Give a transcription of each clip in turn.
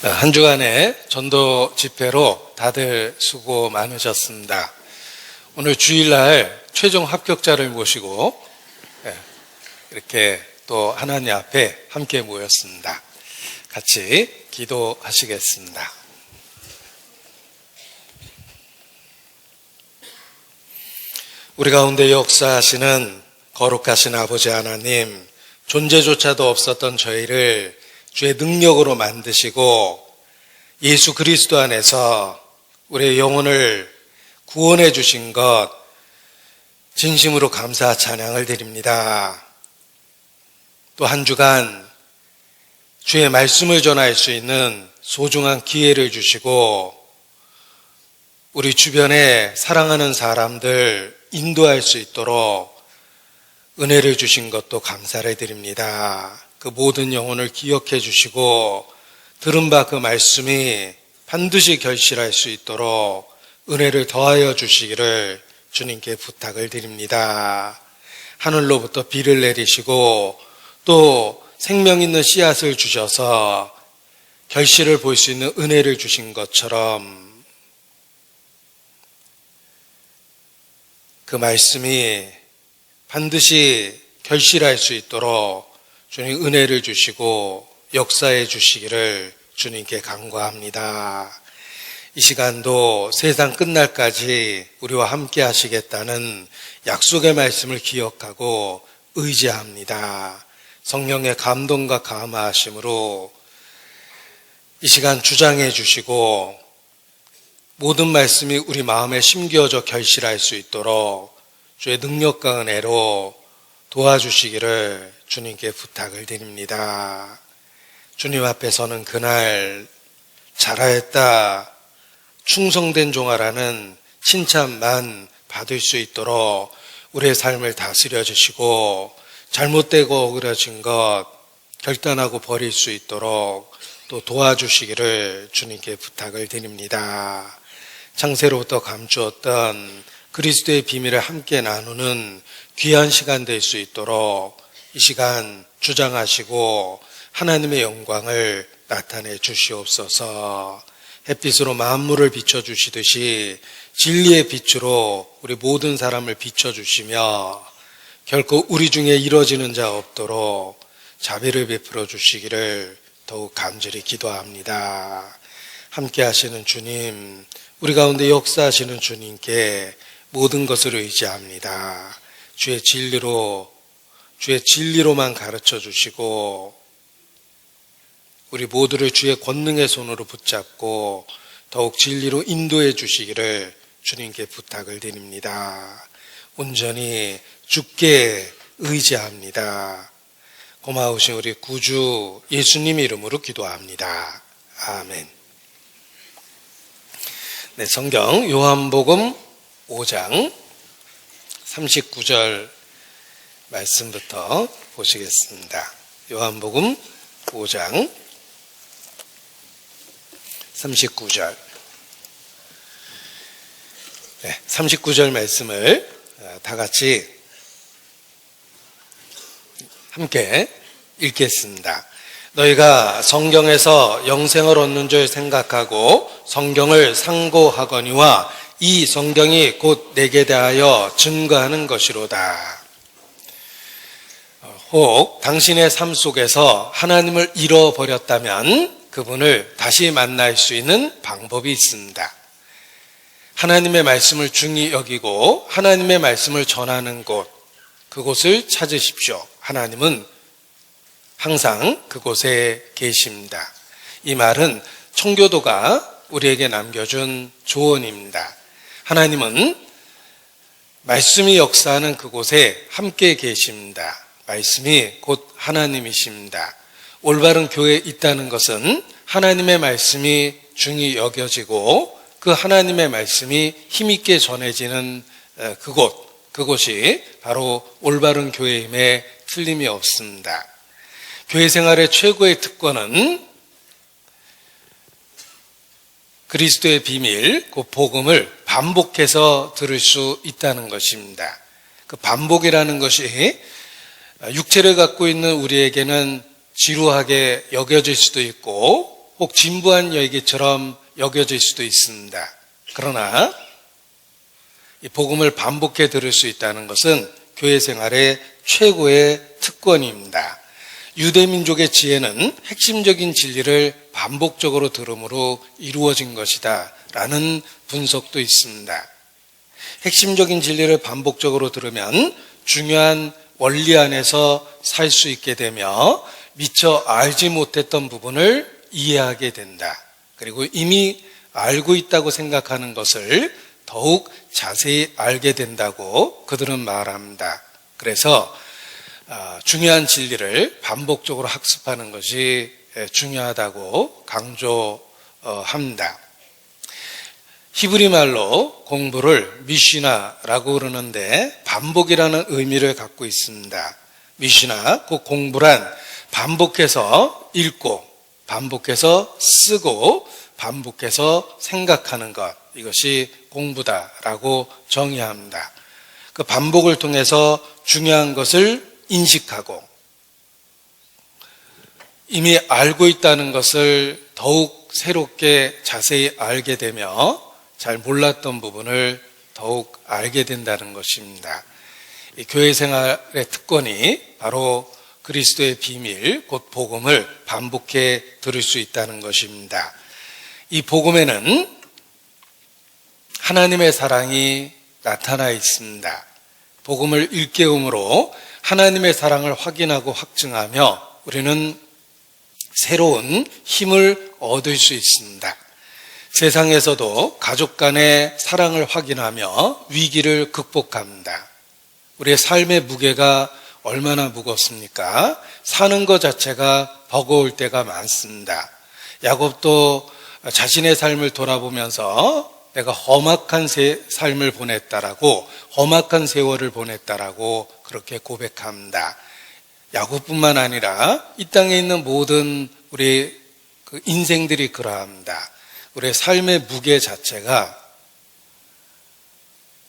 한 주간의 전도 집회로 다들 수고 많으셨습니다. 오늘 주일날 최종 합격자를 모시고 이렇게 또 하나님 앞에 함께 모였습니다. 같이 기도하시겠습니다. 우리 가운데 역사하시는 거룩하신 아버지 하나님, 존재조차도 없었던 저희를 주의 능력으로 만드시고 예수 그리스도 안에서 우리의 영혼을 구원해 주신 것 진심으로 감사 찬양을 드립니다. 또 한 주간 주의 말씀을 전할 수 있는 소중한 기회를 주시고 우리 주변에 사랑하는 사람들 인도할 수 있도록 은혜를 주신 것도 감사를 드립니다. 그 모든 영혼을 기억해 주시고 들은 바 그 말씀이 반드시 결실할 수 있도록 은혜를 더하여 주시기를 주님께 부탁을 드립니다. 하늘로부터 비를 내리시고 또 생명 있는 씨앗을 주셔서 결실을 볼 수 있는 은혜를 주신 것처럼 그 말씀이 반드시 결실할 수 있도록 주님 은혜를 주시고 역사해 주시기를 주님께 간구합니다. 이 시간도 세상 끝날까지 우리와 함께 하시겠다는 약속의 말씀을 기억하고 의지합니다. 성령의 감동과 감화하심으로 이 시간 주장해 주시고 모든 말씀이 우리 마음에 심겨져 결실할 수 있도록 주의 능력과 은혜로 도와주시기를 주님께 부탁을 드립니다. 주님 앞에 서는 그날 잘하였다, 충성된 종아라는 칭찬만 받을 수 있도록 우리의 삶을 다스려 주시고 잘못되고 어그러진 것 결단하고 버릴 수 있도록 또 도와주시기를 주님께 부탁을 드립니다. 창세로부터 감추었던 그리스도의 비밀을 함께 나누는 귀한 시간 될 수 있도록 이 시간 주장하시고 하나님의 영광을 나타내 주시옵소서. 햇빛으로 만물을 비춰주시듯이 진리의 빛으로 우리 모든 사람을 비춰주시며 결코 우리 중에 이뤄지는 자 없도록 자비를 베풀어 주시기를 더욱 간절히 기도합니다. 함께 하시는 주님, 우리 가운데 역사하시는 주님께 모든 것을 의지합니다. 주의 진리로만 가르쳐 주시고 우리 모두를 주의 권능의 손으로 붙잡고 더욱 진리로 인도해 주시기를 주님께 부탁을 드립니다. 온전히 주께 의지합니다. 고마우신 우리 구주 예수님 이름으로 기도합니다. 아멘. 네, 성경 요한복음 5장 39절 말씀부터 보시겠습니다. 요한복음 5장 39절. 네, 39절 말씀을 다 같이 함께 읽겠습니다. 너희가 성경에서 영생을 얻는 줄 생각하고 성경을 상고하거니와 이 성경이 곧 내게 대하여 증거하는 것이로다. 혹 당신의 삶 속에서 하나님을 잃어버렸다면 그분을 다시 만날 수 있는 방법이 있습니다. 하나님의 말씀을 중히 여기고 하나님의 말씀을 전하는 곳, 그곳을 찾으십시오. 하나님은 항상 그곳에 계십니다. 이 말은 청교도가 우리에게 남겨준 조언입니다. 하나님은 말씀이 역사하는 그곳에 함께 계십니다. 말씀이 곧 하나님이십니다. 올바른 교회에 있다는 것은 하나님의 말씀이 중히 여겨지고 그 하나님의 말씀이 힘있게 전해지는 그곳이 바로 올바른 교회임에 틀림이 없습니다. 교회 생활의 최고의 특권은 그리스도의 비밀, 그 복음을 반복해서 들을 수 있다는 것입니다. 그 반복이라는 것이 육체를 갖고 있는 우리에게는 지루하게 여겨질 수도 있고 혹 진부한 얘기처럼 여겨질 수도 있습니다. 그러나 이 복음을 반복해 들을 수 있다는 것은 교회 생활의 최고의 특권입니다. 유대민족의 지혜는 핵심적인 진리를 반복적으로 들음으로 이루어진 것이다 라는 분석도 있습니다. 핵심적인 진리를 반복적으로 들으면 중요한 원리 안에서 살 수 있게 되며 미처 알지 못했던 부분을 이해하게 된다. 그리고 이미 알고 있다고 생각하는 것을 더욱 자세히 알게 된다고 그들은 말합니다. 그래서 중요한 진리를 반복적으로 학습하는 것이 중요하다고 강조합니다. 히브리 말로 공부를 미시나라고 그러는데 반복이라는 의미를 갖고 있습니다. 미시나, 그 공부란 반복해서 읽고 반복해서 쓰고 반복해서 생각하는 것, 이것이 공부다라고 정의합니다. 그 반복을 통해서 중요한 것을 인식하고 이미 알고 있다는 것을 더욱 새롭게 자세히 알게 되며 잘 몰랐던 부분을 더욱 알게 된다는 것입니다. 이 교회 생활의 특권이 바로 그리스도의 비밀, 곧 복음을 반복해 들을 수 있다는 것입니다. 이 복음에는 하나님의 사랑이 나타나 있습니다. 복음을 일깨움으로 하나님의 사랑을 확인하고 확증하며 우리는 새로운 힘을 얻을 수 있습니다. 세상에서도 가족 간의 사랑을 확인하며 위기를 극복합니다. 우리의 삶의 무게가 얼마나 무겁습니까? 사는 것 자체가 버거울 때가 많습니다. 야곱도 자신의 삶을 돌아보면서 내가 험악한 삶을 보냈다라고, 험악한 세월을 보냈다라고 그렇게 고백합니다. 야곱뿐만 아니라 이 땅에 있는 모든 우리 인생들이 그러합니다. 우리의 삶의 무게 자체가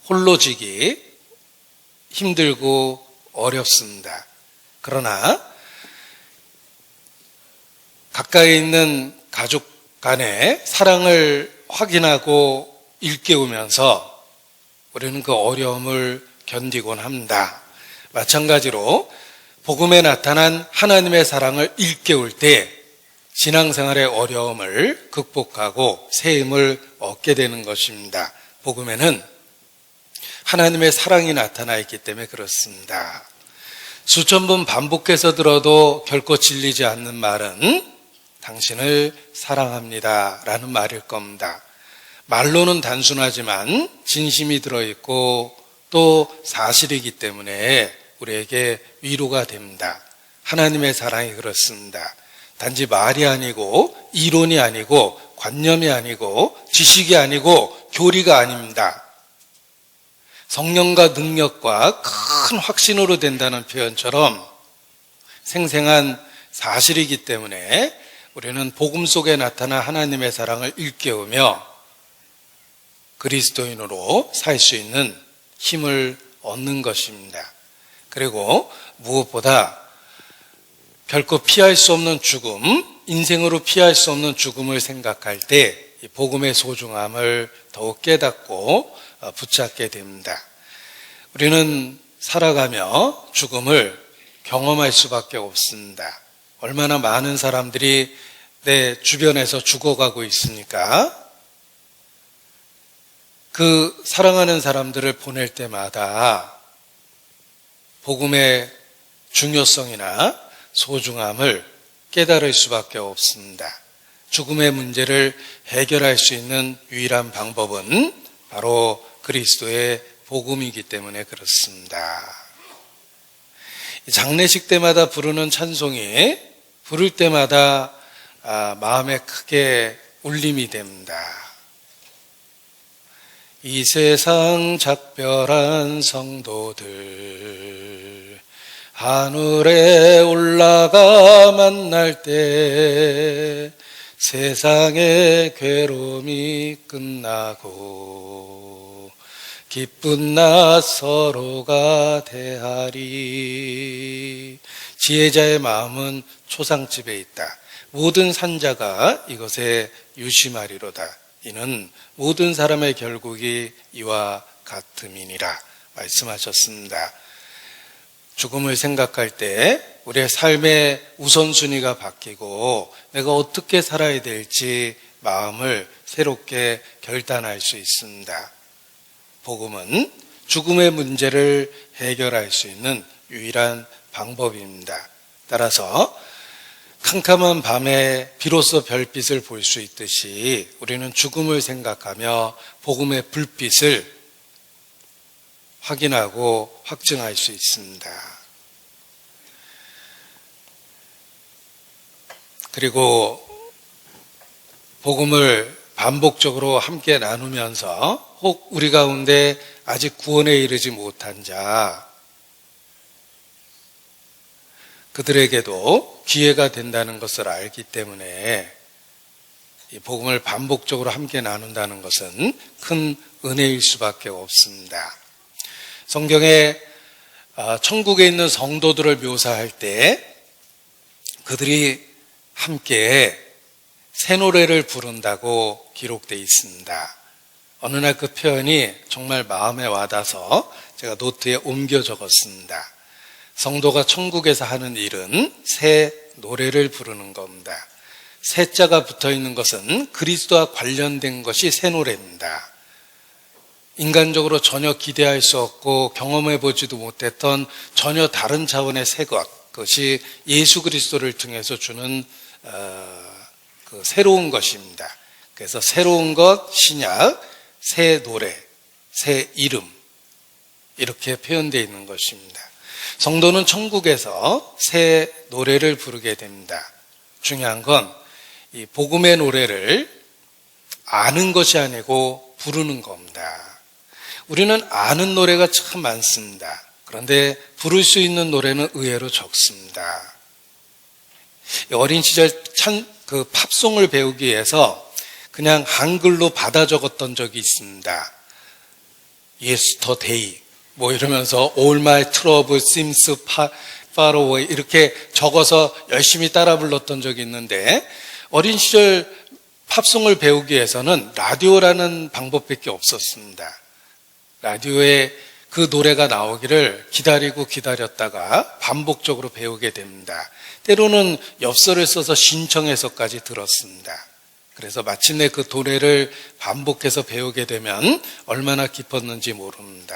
홀로 지기 힘들고 어렵습니다. 그러나 가까이 있는 가족 간의 사랑을 확인하고 일깨우면서 우리는 그 어려움을 견디곤 합니다. 마찬가지로 복음에 나타난 하나님의 사랑을 일깨울 때 신앙생활의 어려움을 극복하고 새 힘을 얻게 되는 것입니다. 복음에는 하나님의 사랑이 나타나 있기 때문에 그렇습니다. 수천 번 반복해서 들어도 결코 질리지 않는 말은 당신을 사랑합니다 라는 말일 겁니다. 말로는 단순하지만 진심이 들어있고 또 사실이기 때문에 우리에게 위로가 됩니다. 하나님의 사랑이 그렇습니다. 단지 말이 아니고 이론이 아니고 관념이 아니고 지식이 아니고 교리가 아닙니다. 성령과 능력과 큰 확신으로 된다는 표현처럼 생생한 사실이기 때문에 우리는 복음 속에 나타난 하나님의 사랑을 일깨우며 그리스도인으로 살 수 있는 힘을 얻는 것입니다. 그리고 무엇보다 결코 피할 수 없는 죽음, 인생으로 피할 수 없는 죽음을 생각할 때 이 복음의 소중함을 더욱 깨닫고 붙잡게 됩니다. 우리는 살아가며 죽음을 경험할 수밖에 없습니다. 얼마나 많은 사람들이 내 주변에서 죽어가고 있습니까? 그 사랑하는 사람들을 보낼 때마다 복음의 중요성이나 소중함을 깨달을 수밖에 없습니다. 죽음의 문제를 해결할 수 있는 유일한 방법은 바로 그리스도의 복음이기 때문에 그렇습니다. 장례식 때마다 부르는 찬송이 부를 때마다 마음에 크게 울림이 됩니다. 이 세상 작별한 성도들 하늘에 올라가 만날 때 세상의 괴로움이 끝나고 기쁜 나 서로가 대하리. 지혜자의 마음은 초상집에 있다. 모든 산자가 이것에 유심하리로다. 이는 모든 사람의 결국이 이와 같음이니라 말씀하셨습니다. 죽음을 생각할 때 우리의 삶의 우선순위가 바뀌고 내가 어떻게 살아야 될지 마음을 새롭게 결단할 수 있습니다. 복음은 죽음의 문제를 해결할 수 있는 유일한 방법입니다. 따라서 캄캄한 밤에 비로소 별빛을 볼 수 있듯이 우리는 죽음을 생각하며 복음의 불빛을 확인하고 확증할 수 있습니다. 그리고 복음을 반복적으로 함께 나누면서 혹 우리 가운데 아직 구원에 이르지 못한 자, 그들에게도 기회가 된다는 것을 알기 때문에 이 복음을 반복적으로 함께 나눈다는 것은 큰 은혜일 수밖에 없습니다. 성경에 천국에 있는 성도들을 묘사할 때 그들이 함께 새 노래를 부른다고 기록되어 있습니다. 어느 날 그 표현이 정말 마음에 와닿아서 제가 노트에 옮겨 적었습니다. 성도가 천국에서 하는 일은 새 노래를 부르는 겁니다. 새 자가 붙어 있는 것은 그리스도와 관련된 것이 새 노래입니다. 인간적으로 전혀 기대할 수 없고 경험해 보지도 못했던 전혀 다른 차원의 새 것, 그것이 예수 그리스도를 통해서 주는 그 새로운 것입니다. 그래서 새로운 것, 신약, 새 노래, 새 이름 이렇게 표현되어 있는 것입니다. 성도는 천국에서 새 노래를 부르게 됩니다. 중요한 건 이 복음의 노래를 아는 것이 아니고 부르는 겁니다. 우리는 아는 노래가 참 많습니다. 그런데 부를 수 있는 노래는 의외로 적습니다. 어린 시절 그 팝송을 배우기 위해서 그냥 한글로 받아 적었던 적이 있습니다. Yesterday 뭐 이러면서 All my trouble seems far away 이렇게 적어서 열심히 따라 불렀던 적이 있는데 어린 시절 팝송을 배우기 위해서는 라디오라는 방법밖에 없었습니다. 라디오에 그 노래가 나오기를 기다리고 기다렸다가 반복적으로 배우게 됩니다. 때로는 엽서를 써서 신청해서까지 들었습니다. 그래서 마침내 그 노래를 반복해서 배우게 되면 얼마나 기뻤는지 모릅니다.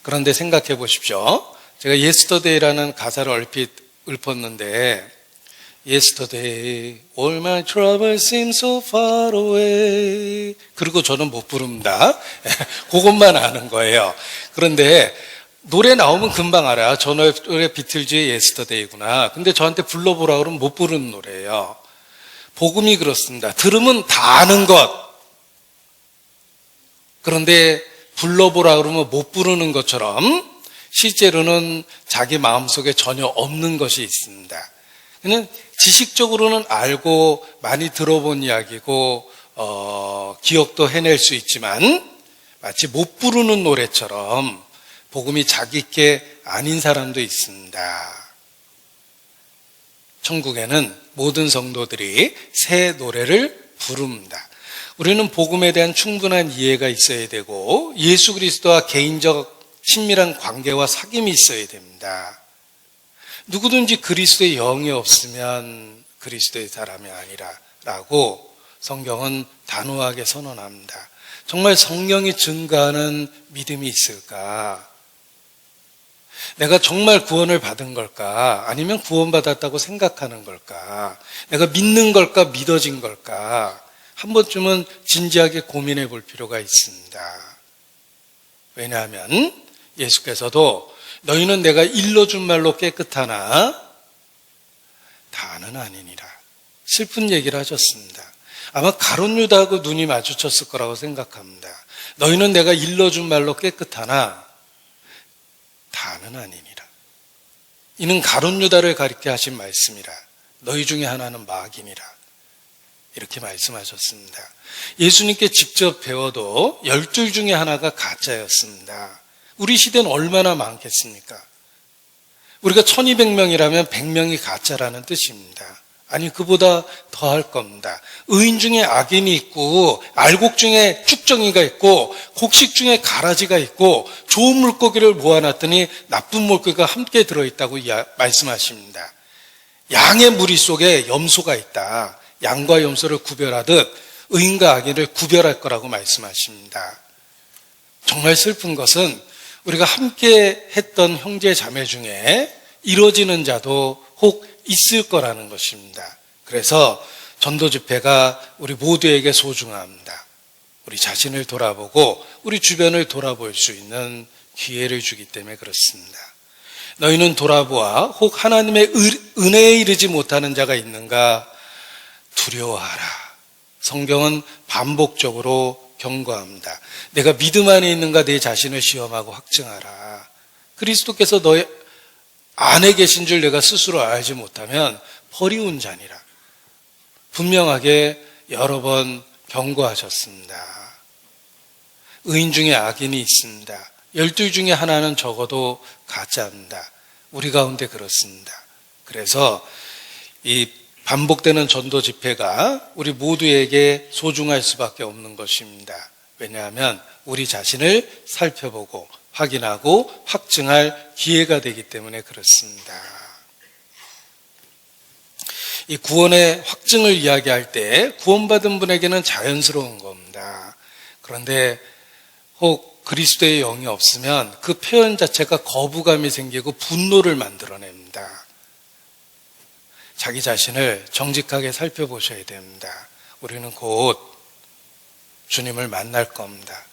그런데 생각해 보십시오. 제가 Yesterday라는 가사를 얼핏 읊었는데 Yesterday, all my troubles seem so far away. 그리고 저는 못 부릅니다. 그것만 아는 거예요. 그런데 노래 나오면 금방 알아요. 저 노래 비틀즈의 Yesterday구나. 근데 저한테 불러보라 그러면 못 부르는 노래예요. 복음이 그렇습니다. 들으면 다 아는 것. 그런데 불러보라 그러면 못 부르는 것처럼 실제로는 자기 마음속에 전혀 없는 것이 있습니다. 그냥 지식적으로는 알고 많이 들어본 이야기고 기억도 해낼 수 있지만 마치 못 부르는 노래처럼 복음이 자기께 아닌 사람도 있습니다. 천국에는 모든 성도들이 새 노래를 부릅니다. 우리는 복음에 대한 충분한 이해가 있어야 되고 예수 그리스도와 개인적 친밀한 관계와 사귐이 있어야 됩니다. 누구든지 그리스도의 영이 없으면 그리스도의 사람이 아니라라고 성경은 단호하게 선언합니다. 정말 성령이 증가하는 믿음이 있을까? 내가 정말 구원을 받은 걸까? 아니면 구원받았다고 생각하는 걸까? 내가 믿는 걸까? 믿어진 걸까? 한 번쯤은 진지하게 고민해 볼 필요가 있습니다. 왜냐하면 예수께서도 너희는 내가 일러준 말로 깨끗하나 다는 아니니라. 슬픈 얘기를 하셨습니다. 아마 가룟 유다하고 눈이 마주쳤을 거라고 생각합니다. 너희는 내가 일러준 말로 깨끗하나 다는 아니니라. 이는 가룟 유다를 가리켜 하신 말씀이라. 너희 중에 하나는 마귀니라. 이렇게 말씀하셨습니다. 예수님께 직접 배워도 12 중에 하나가 가짜였습니다. 우리 시대는 얼마나 많겠습니까? 우리가 1200명이라면 100명이 가짜라는 뜻입니다. 아니, 그보다 더 할 겁니다. 의인 중에 악인이 있고, 알곡 중에 쭉정이가 있고, 곡식 중에 가라지가 있고, 좋은 물고기를 모아놨더니 나쁜 물고기가 함께 들어있다고 말씀하십니다. 양의 무리 속에 염소가 있다. 양과 염소를 구별하듯 의인과 악인을 구별할 거라고 말씀하십니다. 정말 슬픈 것은 우리가 함께 했던 형제 자매 중에 이루어지는 자도 혹 있을 거라는 것입니다. 그래서 전도 집회가 우리 모두에게 소중합니다. 우리 자신을 돌아보고 우리 주변을 돌아볼 수 있는 기회를 주기 때문에 그렇습니다. 너희는 돌아보아 혹 하나님의 은혜에 이르지 못하는 자가 있는가 두려워하라. 성경은 반복적으로 경고합니다. 내가 믿음 안에 있는가 내 자신을 시험하고 확증하라. 그리스도께서 너의 안에 계신 줄 내가 스스로 알지 못하면 버리운 자니라. 분명하게 여러 번 경고하셨습니다. 의인 중에 악인이 있습니다. 12 중에 하나는 적어도 가짜입니다. 우리 가운데 그렇습니다. 그래서 이 반복되는 전도 집회가 우리 모두에게 소중할 수밖에 없는 것입니다. 왜냐하면 우리 자신을 살펴보고 확인하고 확증할 기회가 되기 때문에 그렇습니다. 이 구원의 확증을 이야기할 때 구원받은 분에게는 자연스러운 겁니다. 그런데 혹 그리스도의 영이 없으면 그 표현 자체가 거부감이 생기고 분노를 만들어냅니다. 자기 자신을 정직하게 살펴보셔야 됩니다. 우리는 곧 주님을 만날 겁니다.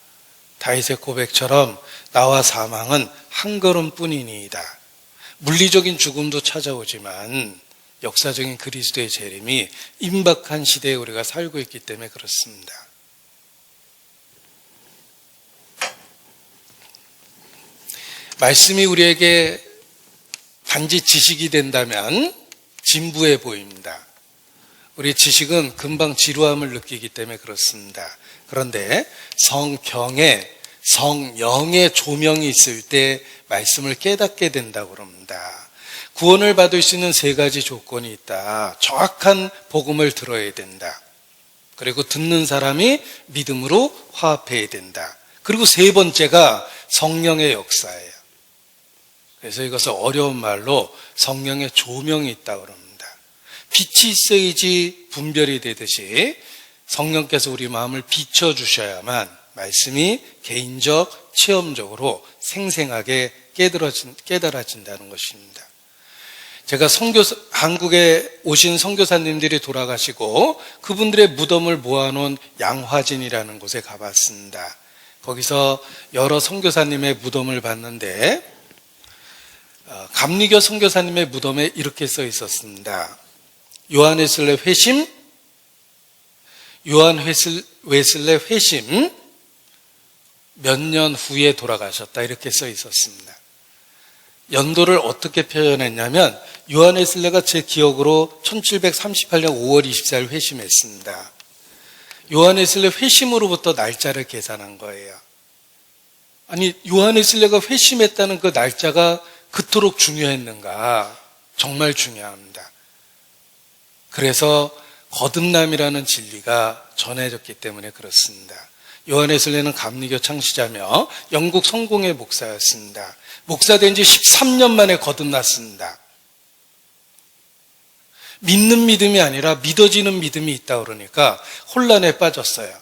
다윗의 고백처럼 나와 사망은 한 걸음뿐이니이다. 물리적인 죽음도 찾아오지만 역사적인 그리스도의 재림이 임박한 시대에 우리가 살고 있기 때문에 그렇습니다. 말씀이 우리에게 단지 지식이 된다면 진부해 보입니다. 우리 지식은 금방 지루함을 느끼기 때문에 그렇습니다. 그런데 성경에 성령의 조명이 있을 때 말씀을 깨닫게 된다고 합니다. 구원을 받을 수 있는 3가지 조건이 있다. 정확한 복음을 들어야 된다. 그리고 듣는 사람이 믿음으로 화합해야 된다. 그리고 3번째가 성령의 역사예요. 그래서 이것을 어려운 말로 성령의 조명이 있다고 합니다. 빛이 있어야지 분별이 되듯이 성령께서 우리 마음을 비춰주셔야만 말씀이 개인적, 체험적으로 생생하게 깨달아진다는 것입니다. 제가 한국에 오신 선교사님들이 돌아가시고 그분들의 무덤을 모아놓은 양화진이라는 곳에 가봤습니다. 거기서 여러 선교사님의 무덤을 봤는데 감리교 선교사님의 무덤에 이렇게 써 있었습니다. 요한 웨슬레 회심 몇 년 후에 돌아가셨다 이렇게 써 있었습니다. 연도를 어떻게 표현했냐면 요한 웨슬레가 제 기억으로 1738년 5월 24일 회심했습니다. 요한 웨슬레 회심으로부터 날짜를 계산한 거예요. 아니, 요한 웨슬레가 회심했다는 그 날짜가 그토록 중요했는가? 정말 중요합니다. 그래서 거듭남이라는 진리가 전해졌기 때문에 그렇습니다. 요한 웨슬레는 감리교 창시자며 영국 성공회 목사였습니다. 목사된 지 13년 만에 거듭났습니다. 믿는 믿음이 아니라 믿어지는 믿음이 있다 그러니까 혼란에 빠졌어요.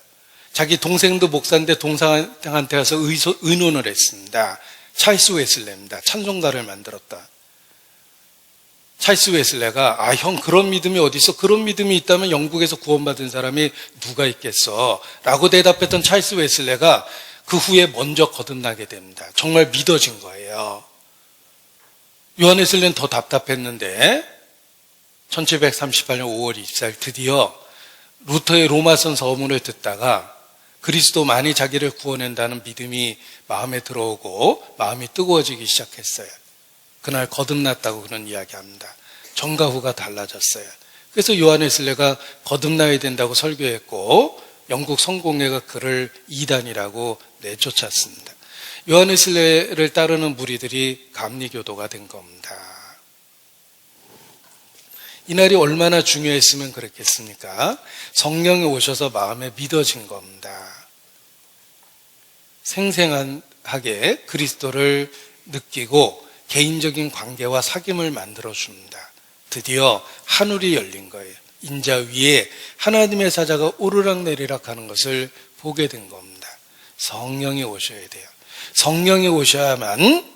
자기 동생도 목사인데 동생한테 가서 의논을 했습니다. 찰스 웨슬레입니다. 찬송가를 만들었다. 찰스 웨슬레가 형 그런 믿음이 어디 있어? 그런 믿음이 있다면 영국에서 구원받은 사람이 누가 있겠어? 라고 대답했던 찰스 웨슬레가 그 후에 먼저 거듭나게 됩니다. 정말 믿어진 거예요. 요한 웨슬레는 더 답답했는데 1738년 5월 24일 드디어 루터의 로마선 서문을 듣다가 그리스도만이 자기를 구원한다는 믿음이 마음에 들어오고 마음이 뜨거워지기 시작했어요. 그날 거듭났다고 그런 이야기합니다. 전과 후가 달라졌어요. 그래서 요한 웨슬레가 거듭나야 된다고 설교했고 영국 성공회가 그를 이단이라고 내쫓았습니다. 요한 웨슬레를 따르는 무리들이 감리교도가 된 겁니다. 이날이 얼마나 중요했으면 그랬겠습니까? 성령이 오셔서 마음에 믿어진 겁니다. 생생하게 그리스도를 느끼고 개인적인 관계와 사귐을 만들어줍니다. 드디어 하늘이 열린 거예요. 인자 위에 하나님의 사자가 오르락내리락 하는 것을 보게 된 겁니다. 성령이 오셔야 돼요. 성령이 오셔야만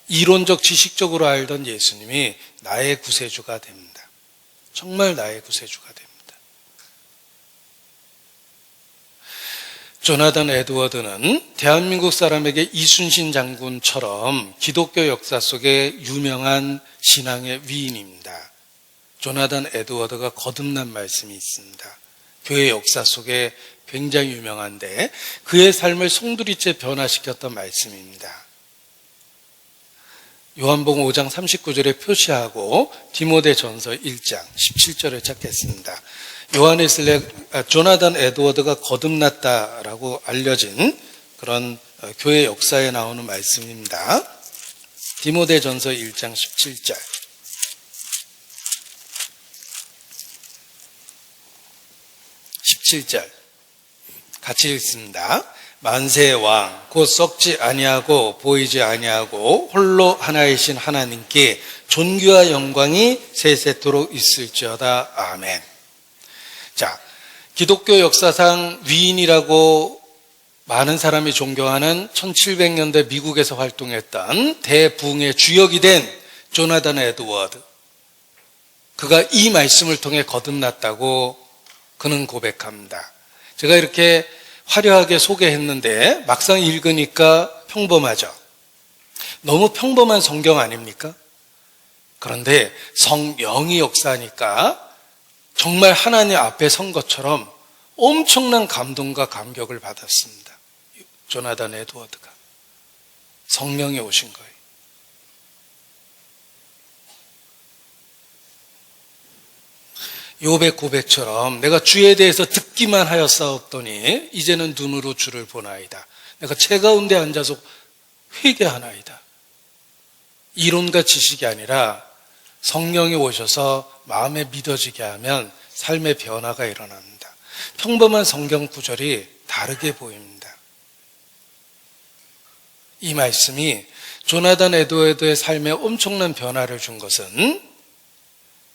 이론적 지식적으로 알던 예수님이 나의 구세주가 됩니다. 정말 나의 구세주가 됩니다. 조나단 에드워드는 대한민국 사람에게 이순신 장군처럼 기독교 역사 속에 유명한 신앙의 위인입니다. 조나단 에드워드가 거듭난 말씀이 있습니다. 교회 역사 속에 굉장히 유명한데 그의 삶을 송두리째 변화시켰던 말씀입니다. 요한복음 5장 39절에 표시하고 디모데전서 1장 17절을 찾겠습니다. 조나단 에드워드가 거듭났다라고 알려진 그런 교회 역사에 나오는 말씀입니다. 디모데전서 1장 17절. 17절 같이 읽습니다. 만세의 왕 곧 썩지 아니하고 보이지 아니하고 홀로 하나이신 하나님께 존귀와 영광이 세세토록 있을지어다. 아멘. 자, 기독교 역사상 위인이라고 많은 사람이 존경하는 1700년대 미국에서 활동했던 대부흥의 주역이 된 조나단 에드워드, 그가 이 말씀을 통해 거듭났다고 그는 고백합니다. 제가 이렇게 화려하게 소개했는데 막상 읽으니까 평범하죠. 너무 평범한 성경 아닙니까? 그런데 성령이 역사하니까 정말 하나님 앞에 선 것처럼 엄청난 감동과 감격을 받았습니다. 조나단 에드워드가 성령이 오신 거예요. 욥의 고백처럼 내가 주에 대해서 듣기만 하였사옵더니 이제는 눈으로 주를 보나이다. 내가 제 가운데 앉아서 회개하나이다. 이론과 지식이 아니라 성령이 오셔서 마음에 믿어지게 하면 삶의 변화가 일어납니다. 평범한 성경 구절이 다르게 보입니다. 이 말씀이 조나단 에드워드의 삶에 엄청난 변화를 준 것은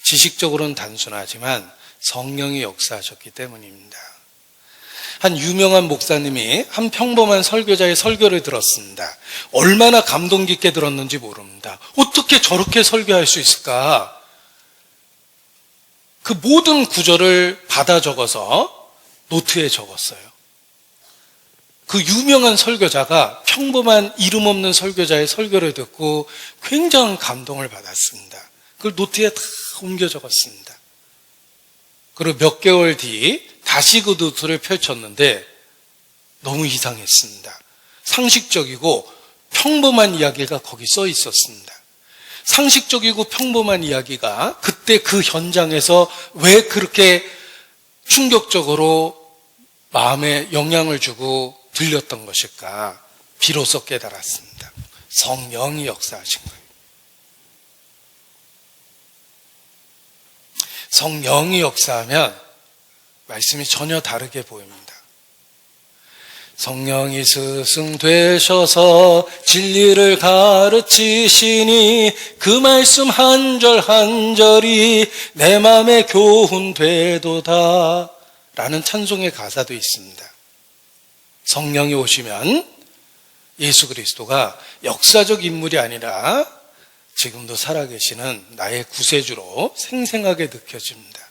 지식적으로는 단순하지만 성령이 역사하셨기 때문입니다. 한 유명한 목사님이 한 평범한 설교자의 설교를 들었습니다. 얼마나 감동 깊게 들었는지 모릅니다. 어떻게 저렇게 설교할 수 있을까? 그 모든 구절을 받아 적어서 노트에 적었어요. 그 유명한 설교자가 평범한 이름 없는 설교자의 설교를 듣고 굉장한 감동을 받았습니다. 그걸 노트에 다 옮겨 적었습니다. 그리고 몇 개월 뒤 다시 그 노트를 펼쳤는데 너무 이상했습니다. 상식적이고 평범한 이야기가 거기 써 있었습니다. 상식적이고 평범한 이야기가 그때 그 현장에서 왜 그렇게 충격적으로 마음에 영향을 주고 들렸던 것일까? 비로소 깨달았습니다. 성령이 역사하신 거예요. 성령이 역사하면 말씀이 전혀 다르게 보입니다. 성령이 스승 되셔서 진리를 가르치시니 그 말씀 한 절 한 절이 내 마음에 교훈되도다 라는 찬송의 가사도 있습니다. 성령이 오시면 예수 그리스도가 역사적 인물이 아니라 지금도 살아계시는 나의 구세주로 생생하게 느껴집니다.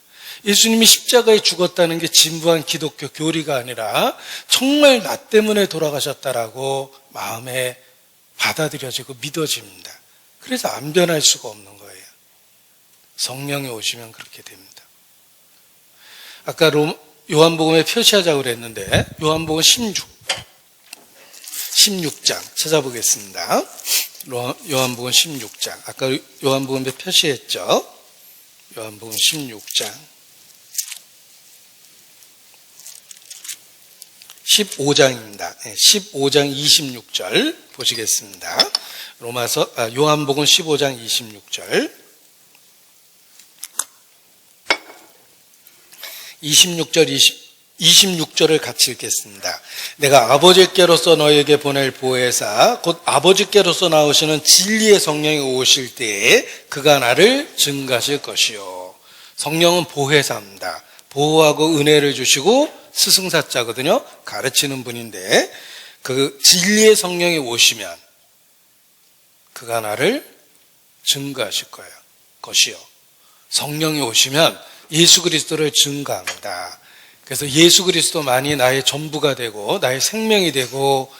예수님이 십자가에 죽었다는 게 진부한 기독교 교리가 아니라 정말 나 때문에 돌아가셨다라고 마음에 받아들여지고 믿어집니다. 그래서 안 변할 수가 없는 거예요. 성령이 오시면 그렇게 됩니다. 아까 요한복음에 표시하자고 그랬는데 요한복음 16장 찾아보겠습니다. 요한복음 16장. 아까 요한복음에 표시했죠. 요한복음 16장 15장입니다. 15장 26절 보시겠습니다. 요한복음 15장 26절 26절을 같이 읽겠습니다. 내가 아버지께로서 너에게 보낼 보혜사 곧 아버지께로서 나오시는 진리의 성령이 오실 때에 그가 나를 증가하실 것이요. 성령은 보혜사입니다. 보호하고 은혜를 주시고 스승사자거든요. 가르치는 분인데 그 진리의 성령이 오시면 그가 나를 증가하실 거예요. 것이요. 성령이 오시면 예수 그리스도를 증가합니다. 그래서 예수 그리스도만이 나의 전부가 되고 나의 생명이 되고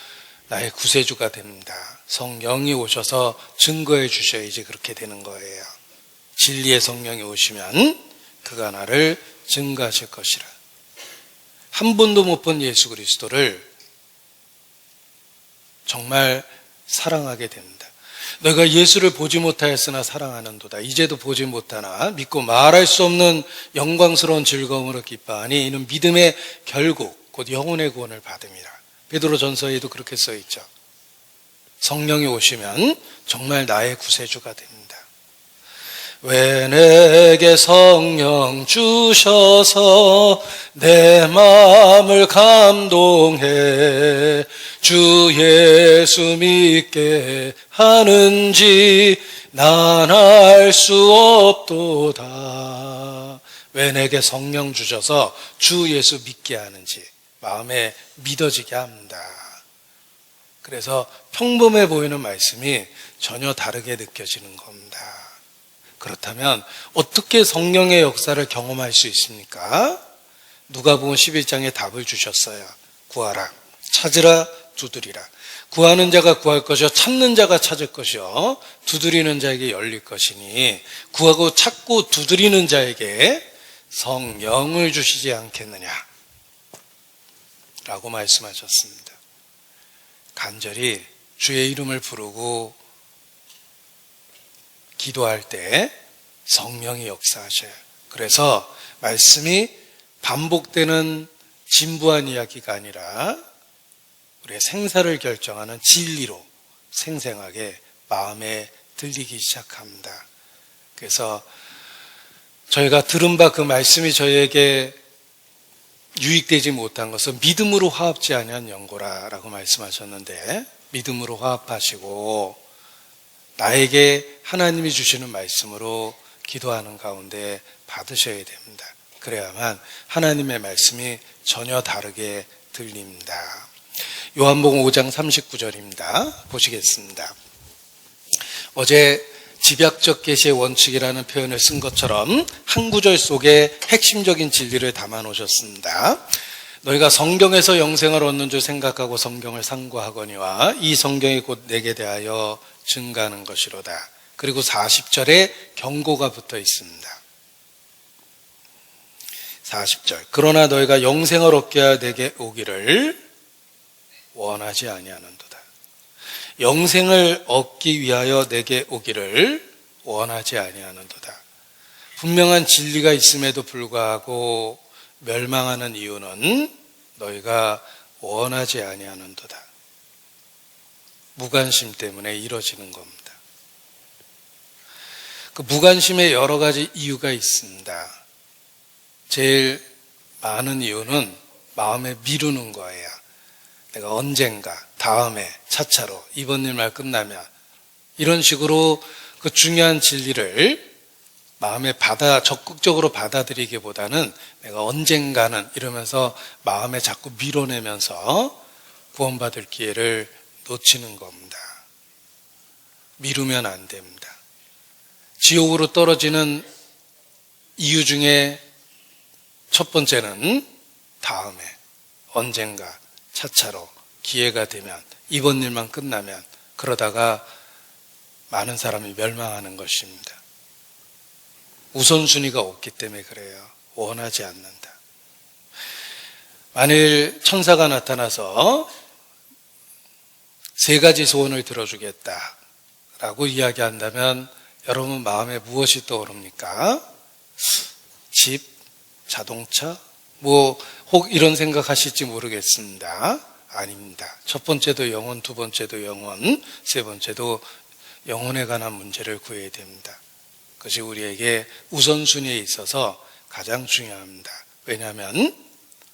나의 구세주가 됩니다. 성령이 오셔서 증거해 주셔야지 그렇게 되는 거예요. 진리의 성령이 오시면 그가 나를 증가하실 것이라. 한 번도 못 본 예수 그리스도를 정말 사랑하게 됩니다. 너희가 예수를 보지 못하였으나 사랑하는도다. 이제도 보지 못하나 믿고 말할 수 없는 영광스러운 즐거움으로 기뻐하니 이는 믿음의 결국 곧 영혼의 구원을 받음이라. 베드로전서에도 그렇게 써 있죠. 성령이 오시면 정말 나의 구세주가 됩니다. 왜 내게 성령 주셔서 내 마음을 감동해 주 예수 믿게 하는지 난 알 수 없도다. 왜 내게 성령 주셔서 주 예수 믿게 하는지 마음에 믿어지게 합니다. 그래서 평범해 보이는 말씀이 전혀 다르게 느껴지는 겁니다. 그렇다면 어떻게 성령의 역사를 경험할 수 있습니까? 누가복음 11장에 답을 주셨어요. 구하라, 찾으라, 두드리라. 구하는 자가 구할 것이요 찾는 자가 찾을 것이요 두드리는 자에게 열릴 것이니 구하고 찾고 두드리는 자에게 성령을 주시지 않겠느냐 라고 말씀하셨습니다. 간절히 주의 이름을 부르고 기도할 때 성령이 역사하셔요. 그래서 말씀이 반복되는 진부한 이야기가 아니라 우리의 생사를 결정하는 진리로 생생하게 마음에 들리기 시작합니다. 그래서 저희가 들은 바 그 말씀이 저희에게 유익되지 못한 것은 믿음으로 화합지 아니한 연고라라고 말씀하셨는데 믿음으로 화합하시고 나에게 하나님이 주시는 말씀으로 기도하는 가운데 받으셔야 됩니다. 그래야만 하나님의 말씀이 전혀 다르게 들립니다. 요한복음 5장 39절입니다. 보시겠습니다. 어제 집약적 계시의 원칙이라는 표현을 쓴 것처럼 한 구절 속에 핵심적인 진리를 담아 놓으셨습니다. 너희가 성경에서 영생을 얻는 줄 생각하고 성경을 상고하거니와 이 성경이 곧 내게 대하여 증가하는 것이로다. 그리고 40절에 경고가 붙어 있습니다. 40절 그러나 너희가 영생을 얻게 하여 내게 오기를 원하지 아니하는도다. 영생을 얻기 위하여 내게 오기를 원하지 아니하는도다. 분명한 진리가 있음에도 불구하고 멸망하는 이유는 너희가 원하지 아니하는도다. 무관심 때문에 이뤄지는 겁니다. 그 무관심에 여러 가지 이유가 있습니다. 제일 많은 이유는 마음에 미루는 거예요. 내가 언젠가, 다음에, 차차로, 이번 일만 끝나면 이런 식으로 그 중요한 진리를 마음에 적극적으로 받아들이기보다는 내가 언젠가는 이러면서 마음에 자꾸 밀어내면서 구원받을 기회를 놓치는 겁니다. 미루면 안 됩니다. 지옥으로 떨어지는 이유 중에 첫 번째는 다음에, 언젠가, 차차로, 기회가 되면, 이번 일만 끝나면 그러다가 많은 사람이 멸망하는 것입니다. 우선순위가 없기 때문에 그래요. 원하지 않는다. 만일 천사가 나타나서 3가지 소원을 들어주겠다라고 이야기한다면 여러분 마음에 무엇이 떠오릅니까? 집, 자동차, 혹 이런 생각하실지 모르겠습니다. 아닙니다. 첫 번째도 영혼, 두 번째도 영혼, 세 번째도 영혼에 관한 문제를 구해야 됩니다. 그것이 우리에게 우선순위에 있어서 가장 중요합니다. 왜냐하면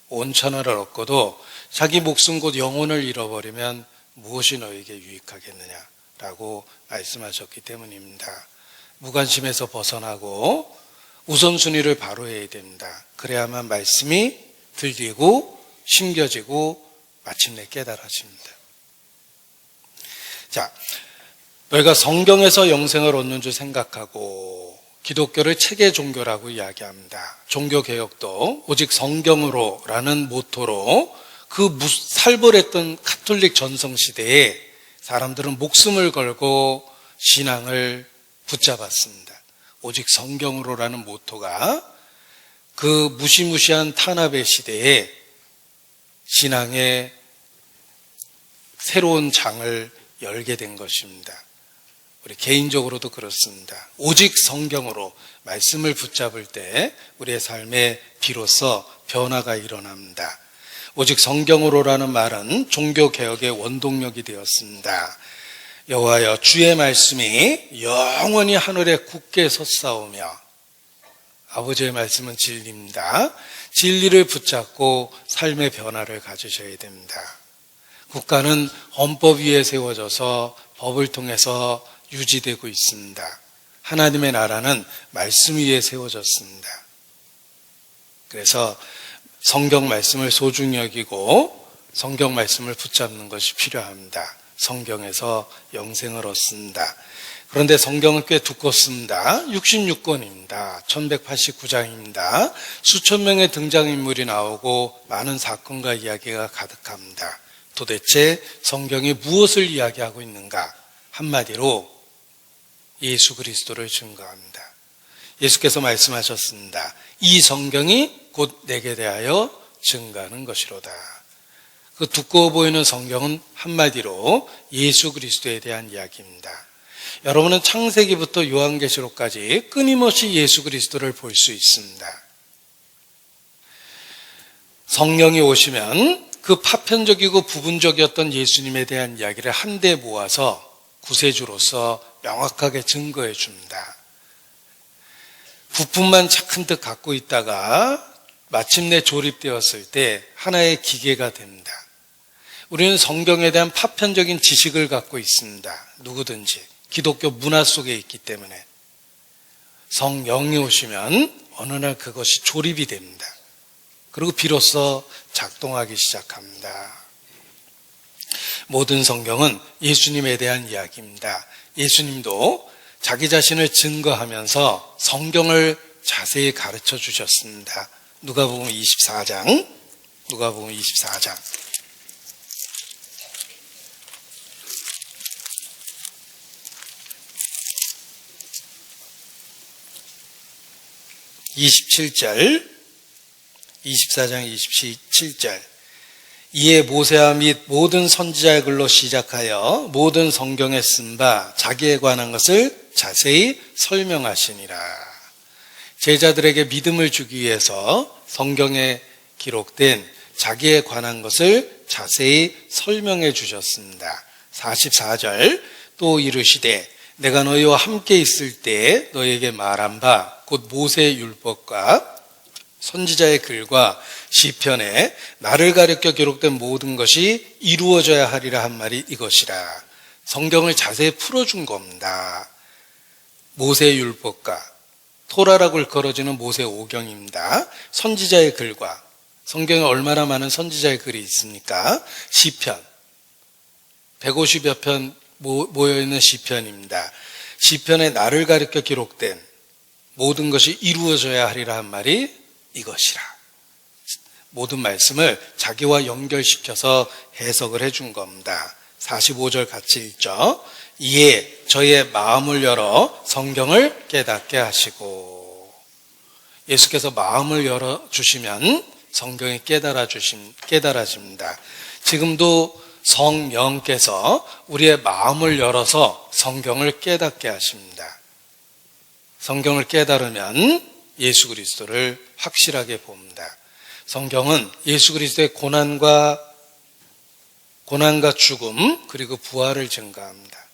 온 천하를 얻고도 자기 목숨 곧 영혼을 잃어버리면 무엇이 너에게 유익하겠느냐라고 말씀하셨기 때문입니다. 무관심에서 벗어나고 우선순위를 바로 해야 됩니다. 그래야만 말씀이 들리고 심겨지고 마침내 깨달아집니다. 자, 너희가 성경에서 영생을 얻는 줄 생각하고 기독교를 체계 종교라고 이야기합니다. 종교개혁도 오직 성경으로라는 모토로 그 살벌했던 가톨릭 전성시대에 사람들은 목숨을 걸고 신앙을 붙잡았습니다. 오직 성경으로라는 모토가 그 무시무시한 탄압의 시대에 신앙의 새로운 장을 열게 된 것입니다. 우리 개인적으로도 그렇습니다. 오직 성경으로 말씀을 붙잡을 때 우리의 삶에 비로소 변화가 일어납니다. 오직 성경으로라는 말은 종교개혁의 원동력이 되었습니다. 여호와여 주의 말씀이 영원히 하늘에 굳게 섰사오며, 아버지의 말씀은 진리입니다. 진리를 붙잡고 삶의 변화를 가지셔야 됩니다. 국가는 헌법 위에 세워져서 법을 통해서 유지되고 있습니다. 하나님의 나라는 말씀 위에 세워졌습니다. 그래서 성경 말씀을 소중히 여기고 성경 말씀을 붙잡는 것이 필요합니다. 성경에서 영생을 얻습니다. 그런데 성경은 꽤 두껍습니다. 66권입니다. 1189장입니다. 수천 명의 등장인물이 나오고 많은 사건과 이야기가 가득합니다. 도대체 성경이 무엇을 이야기하고 있는가? 한마디로 예수 그리스도를 증거합니다. 예수께서 말씀하셨습니다. 이 성경이 곧 내게 대하여 증거하는 것이로다. 그 두꺼워 보이는 성경은 한마디로 예수 그리스도에 대한 이야기입니다. 여러분은 창세기부터 요한계시록까지 끊임없이 예수 그리스도를 볼 수 있습니다. 성령이 오시면 그 파편적이고 부분적이었던 예수님에 대한 이야기를 한데 모아서 구세주로서 명확하게 증거해 줍니다. 부품만 착한 듯 갖고 있다가 마침내 조립되었을 때 하나의 기계가 됩니다. 우리는 성경에 대한 파편적인 지식을 갖고 있습니다. 누구든지 기독교 문화 속에 있기 때문에 성령이 오시면 어느 날 그것이 조립이 됩니다. 그리고 비로소 작동하기 시작합니다. 모든 성경은 예수님에 대한 이야기입니다. 예수님도 자기 자신을 증거하면서 성경을 자세히 가르쳐 주셨습니다. 누가복음 24장. 27절, 24장 27절. 이에 모세와 및 모든 선지자의 글로 시작하여 모든 성경에 쓴 바 자기에 관한 것을 자세히 설명하시니라. 제자들에게 믿음을 주기 위해서 성경에 기록된 자기에 관한 것을 자세히 설명해 주셨습니다. 44절. 또 이르시되 내가 너희와 함께 있을 때 너희에게 말한 바 곧 모세의 율법과 선지자의 글과 시편에 나를 가르쳐 기록된 모든 것이 이루어져야 하리라 한 말이 이것이라. 성경을 자세히 풀어준 겁니다. 모세의 율법과 토라라고 일컬어지는 모세 오경입니다. 선지자의 글과, 성경에 얼마나 많은 선지자의 글이 있습니까? 시편 150여 편 모여있는 시편입니다. 시편에 나를 가르쳐 기록된 모든 것이 이루어져야 하리라 한 말이 이것이라. 모든 말씀을 자기와 연결시켜서 해석을 해준 겁니다. 45절 같이 읽죠. 이에 저희의 마음을 열어 성경을 깨닫게 하시고. 예수께서 마음을 열어주시면 성경이 깨달아집니다. 지금도 성령께서 우리의 마음을 열어서 성경을 깨닫게 하십니다. 성경을 깨달으면 예수 그리스도를 확실하게 봅니다. 성경은 예수 그리스도의 고난과 죽음 그리고 부활을 증가합니다.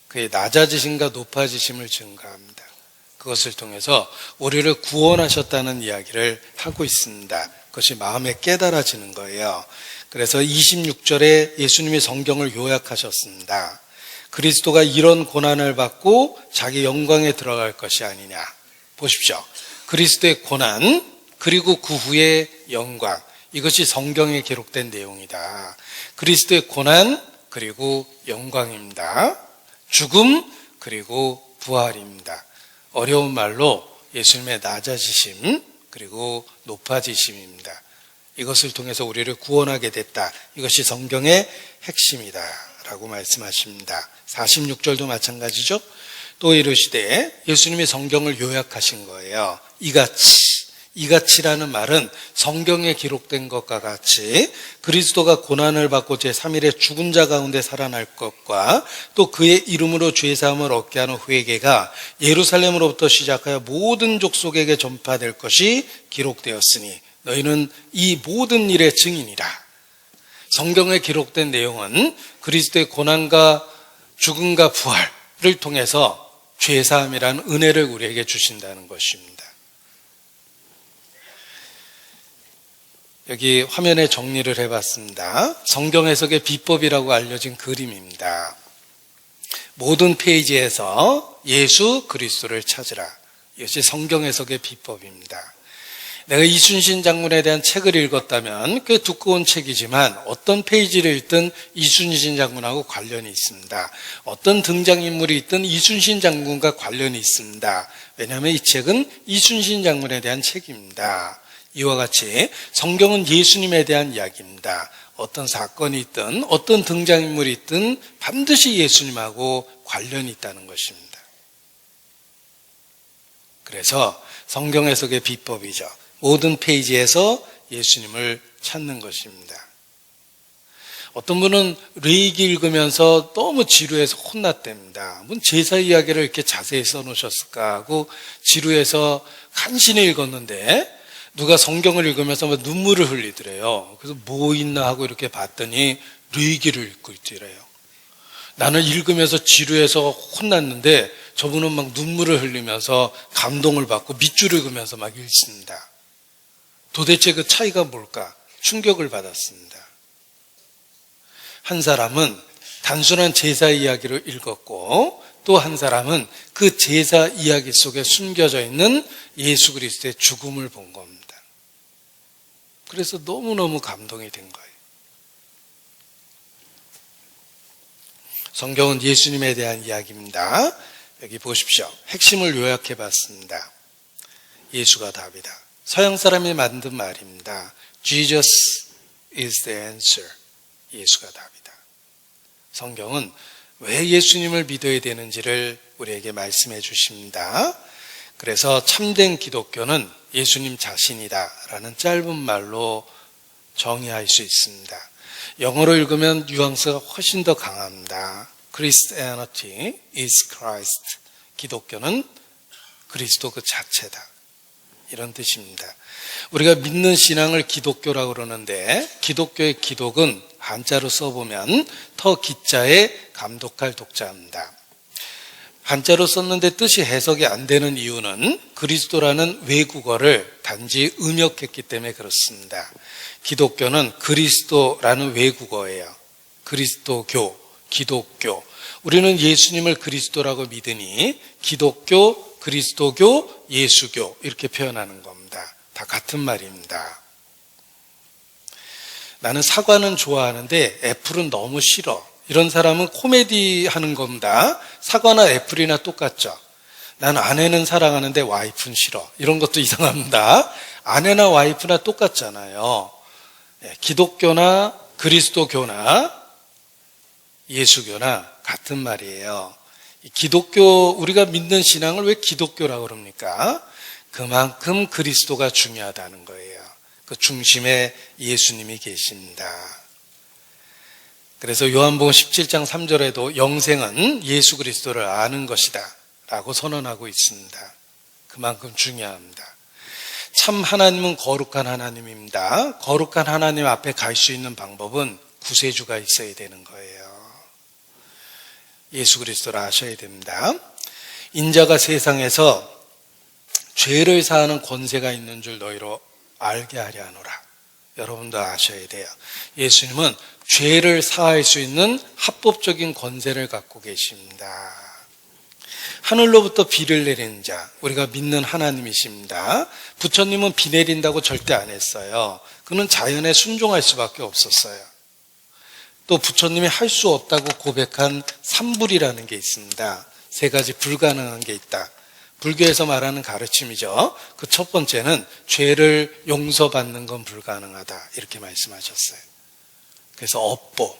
그의 낮아지심과 높아지심을 증가합니다. 그것을 통해서 우리를 구원하셨다는 이야기를 하고 있습니다. 그것이 마음에 깨달아지는 거예요. 그래서 26절에 예수님이 성경을 요약하셨습니다. 그리스도가 이런 고난을 받고 자기 영광에 들어갈 것이 아니냐. 보십시오. 그리스도의 고난 그리고 그 후의 영광, 이것이 성경에 기록된 내용이다. 그리스도의 고난 그리고 영광입니다. 죽음 그리고 부활입니다. 어려운 말로 예수님의 낮아지심 그리고 높아지심입니다. 이것을 통해서 우리를 구원하게 됐다. 이것이 성경의 핵심이다 라고 말씀하십니다. 46절도 마찬가지죠. 또 이르시되, 예수님이 성경을 요약하신 거예요. 이같이라는 말은 성경에 기록된 것과 같이 그리스도가 고난을 받고 제3일에 죽은 자 가운데 살아날 것과 또 그의 이름으로 죄사함을 얻게 하는 회개가 예루살렘으로부터 시작하여 모든 족속에게 전파될 것이 기록되었으니 너희는 이 모든 일의 증인이라. 성경에 기록된 내용은 그리스도의 고난과 죽음과 부활을 통해서 죄사함이라는 은혜를 우리에게 주신다는 것입니다. 여기 화면에 정리를 해봤습니다. 성경 해석의 비법이라고 알려진 그림입니다. 모든 페이지에서 예수 그리스도를 찾으라. 이것이 성경 해석의 비법입니다. 내가 이순신 장군에 대한 책을 읽었다면 꽤 두꺼운 책이지만 어떤 페이지를 읽든 이순신 장군하고 관련이 있습니다. 어떤 등장인물이 있든 이순신 장군과 관련이 있습니다. 왜냐하면 이 책은 이순신 장군에 대한 책입니다. 이와 같이 성경은 예수님에 대한 이야기입니다. 어떤 사건이 있든 어떤 등장인물이 있든 반드시 예수님하고 관련이 있다는 것입니다. 그래서 성경 해석의 비법이죠. 모든 페이지에서 예수님을 찾는 것입니다. 어떤 분은 레위기 읽으면서 너무 지루해서 혼났답니다. 뭔 제사 이야기를 이렇게 자세히 써놓으셨을까 하고 지루해서 간신히 읽었는데 누가 성경을 읽으면서 막 눈물을 흘리더래요. 그래서 뭐 있나 하고 이렇게 봤더니 레위기를 읽고 있더래요. 나는 읽으면서 지루해서 혼났는데 저분은 막 눈물을 흘리면서 감동을 받고 밑줄을 그으면서 막 읽습니다. 도대체 그 차이가 뭘까? 충격을 받았습니다. 한 사람은 단순한 제사 이야기를 읽었고 또 한 사람은 그 제사 이야기 속에 숨겨져 있는 예수 그리스도의 죽음을 본 겁니다. 그래서 너무너무 감동이 된 거예요. 성경은 예수님에 대한 이야기입니다. 여기 보십시오. 핵심을 요약해 봤습니다. 예수가 답이다. 서양 사람이 만든 말입니다. Jesus is the answer. 예수가 답이다. 성경은 왜 예수님을 믿어야 되는지를 우리에게 말씀해 주십니다. 그래서 참된 기독교는 예수님 자신이다 라는 짧은 말로 정의할 수 있습니다. 영어로 읽으면 뉘앙스가 훨씬 더 강합니다. Christianity is Christ. 기독교는 그리스도 그 자체다. 이런 뜻입니다. 우리가 믿는 신앙을 기독교라고 그러는데 기독교의 기독은 한자로 써보면 터 기자에 감독할 독자입니다. 한자로 썼는데 뜻이 해석이 안 되는 이유는 그리스도라는 외국어를 단지 음역했기 때문에 그렇습니다. 기독교는 그리스도라는 외국어예요. 그리스도교, 기독교. 우리는 예수님을 그리스도라고 믿으니 기독교, 그리스도교, 예수교 이렇게 표현하는 겁니다. 다 같은 말입니다. 나는 사과는 좋아하는데 애플은 너무 싫어. 이런 사람은 코미디 하는 겁니다. 사과나 애플이나 똑같죠. 난 아내는 사랑하는데 와이프는 싫어. 이런 것도 이상합니다. 아내나 와이프나 똑같잖아요. 기독교나 그리스도교나 예수교나 같은 말이에요. 기독교, 우리가 믿는 신앙을 왜 기독교라고 그럽니까? 그만큼 그리스도가 중요하다는 거예요. 그 중심에 예수님이 계십니다. 그래서 요한복음 17장 3절에도 영생은 예수 그리스도를 아는 것이다 라고 선언하고 있습니다. 그만큼 중요합니다. 참 하나님은 거룩한 하나님입니다. 거룩한 하나님 앞에 갈 수 있는 방법은 구세주가 있어야 되는 거예요. 예수 그리스도를 아셔야 됩니다. 인자가 세상에서 죄를 사하는 권세가 있는 줄 너희로 알게 하려 하노라. 여러분도 아셔야 돼요. 예수님은 죄를 사할 수 있는 합법적인 권세를 갖고 계십니다. 하늘로부터 비를 내리는 자, 우리가 믿는 하나님이십니다. 부처님은 비 내린다고 절대 안 했어요. 그는 자연에 순종할 수밖에 없었어요. 또 부처님이 할 수 없다고 고백한 삼불이라는 게 있습니다. 세 가지 불가능한 게 있다. 불교에서 말하는 가르침이죠. 그 첫 번째는 죄를 용서받는 건 불가능하다, 이렇게 말씀하셨어요. 그래서 업보,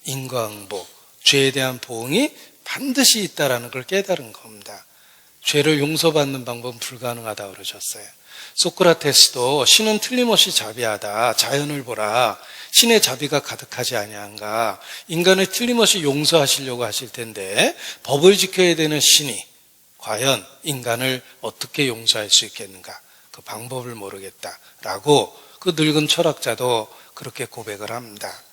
인과응보, 죄에 대한 보응이 반드시 있다라는 걸 깨달은 겁니다. 죄를 용서받는 방법은 불가능하다 그러셨어요. 소크라테스도 신은 틀림없이 자비하다. 자연을 보라. 신의 자비가 가득하지 아니한가. 인간을 틀림없이 용서하시려고 하실 텐데 법을 지켜야 되는 신이 과연 인간을 어떻게 용서할 수 있겠는가. 그 방법을 모르겠다라고 그 늙은 철학자도 그렇게 고백을 합니다.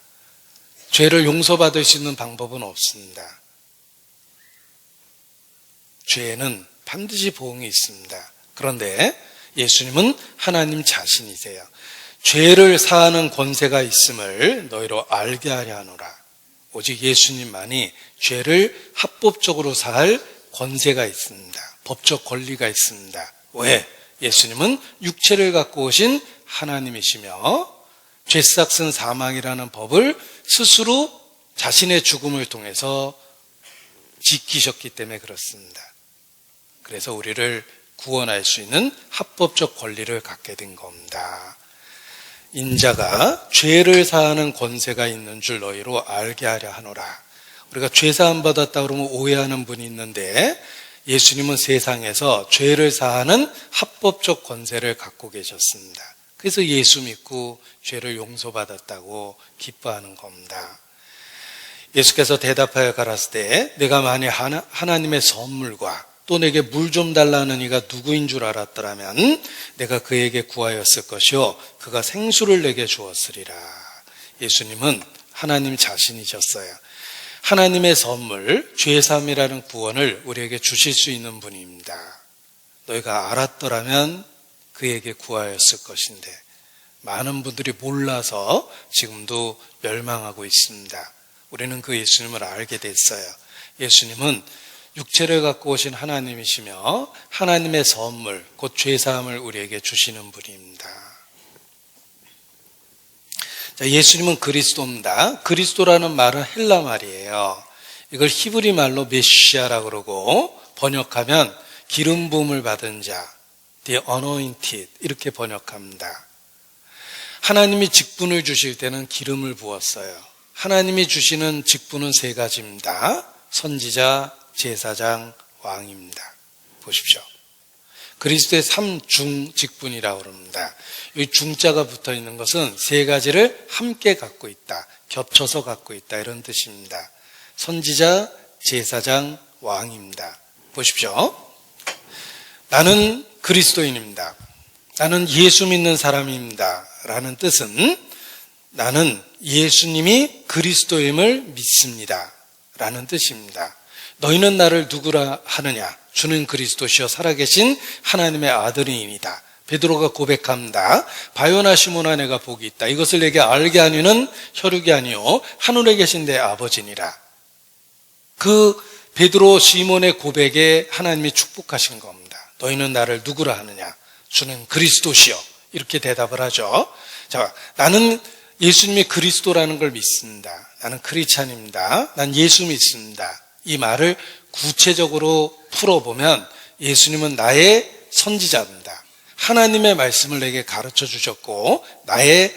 죄를 용서받을 수 있는 방법은 없습니다. 죄에는 반드시 보응이 있습니다. 그런데 예수님은 하나님 자신이세요. 죄를 사하는 권세가 있음을 너희로 알게 하려 하노라. 오직 예수님만이 죄를 합법적으로 사할 권세가 있습니다. 법적 권리가 있습니다. 왜? 예수님은 육체를 갖고 오신 하나님이시며 죄싹슨 사망이라는 법을 스스로 자신의 죽음을 통해서 지키셨기 때문에 그렇습니다. 그래서 우리를 구원할 수 있는 합법적 권리를 갖게 된 겁니다. 인자가 죄를 사하는 권세가 있는 줄 너희로 알게 하려 하노라. 우리가 죄 사함 받았다 그러면 오해하는 분이 있는데 예수님은 세상에서 죄를 사하는 합법적 권세를 갖고 계셨습니다. 그래서 예수 믿고 죄를 용서받았다고 기뻐하는 겁니다. 예수께서 대답하여 가라사대 때 내가 만일 하나님의 선물과 또 내게 물 좀 달라는 이가 누구인 줄 알았더라면 내가 그에게 구하였을 것이요 그가 생수를 내게 주었으리라. 예수님은 하나님 자신이셨어요. 하나님의 선물, 죄사함이라는 구원을 우리에게 주실 수 있는 분입니다. 너희가 알았더라면 그에게 구하였을 것인데 많은 분들이 몰라서 지금도 멸망하고 있습니다. 우리는 그 예수님을 알게 됐어요. 예수님은 육체를 갖고 오신 하나님이시며 하나님의 선물, 곧 죄사함을 우리에게 주시는 분입니다. 자, 예수님은 그리스도입니다. 그리스도라는 말은 헬라 말이에요. 이걸 히브리 말로 메시아라고 그러고 번역하면 기름 부음을 받은 자, the anointed 이렇게 번역합니다. 하나님이 직분을 주실 때는 기름을 부었어요. 하나님이 주시는 직분은 세 가지입니다. 선지자, 제사장, 왕입니다. 보십시오. 그리스도의 3중 직분이라고 합니다. 이 중자가 붙어 있는 것은 세 가지를 함께 갖고 있다, 겹쳐서 갖고 있다 이런 뜻입니다. 선지자, 제사장, 왕입니다. 보십시오. 나는 그리스도인입니다. 나는 예수 믿는 사람입니다. 라는 뜻은 나는 예수님이 그리스도임을 믿습니다. 라는 뜻입니다. 너희는 나를 누구라 하느냐? 주는 그리스도시요 살아계신 하나님의 아들이니이다. 베드로가 고백합니다. 바요나 시몬아 내가 복이 있다. 이것을 내게 알게 하니는 혈육이 아니요 하늘에 계신 내 아버지니라. 그 베드로 시몬의 고백에 하나님이 축복하신 겁니다. 너희는 나를 누구라 하느냐? 주는 그리스도시요. 이렇게 대답을 하죠. 자, 나는 예수님이 그리스도라는 걸 믿습니다. 나는 크리스찬입니다. 난 예수 믿습니다. 이 말을 구체적으로 풀어보면 예수님은 나의 선지자입니다. 하나님의 말씀을 내게 가르쳐 주셨고 나의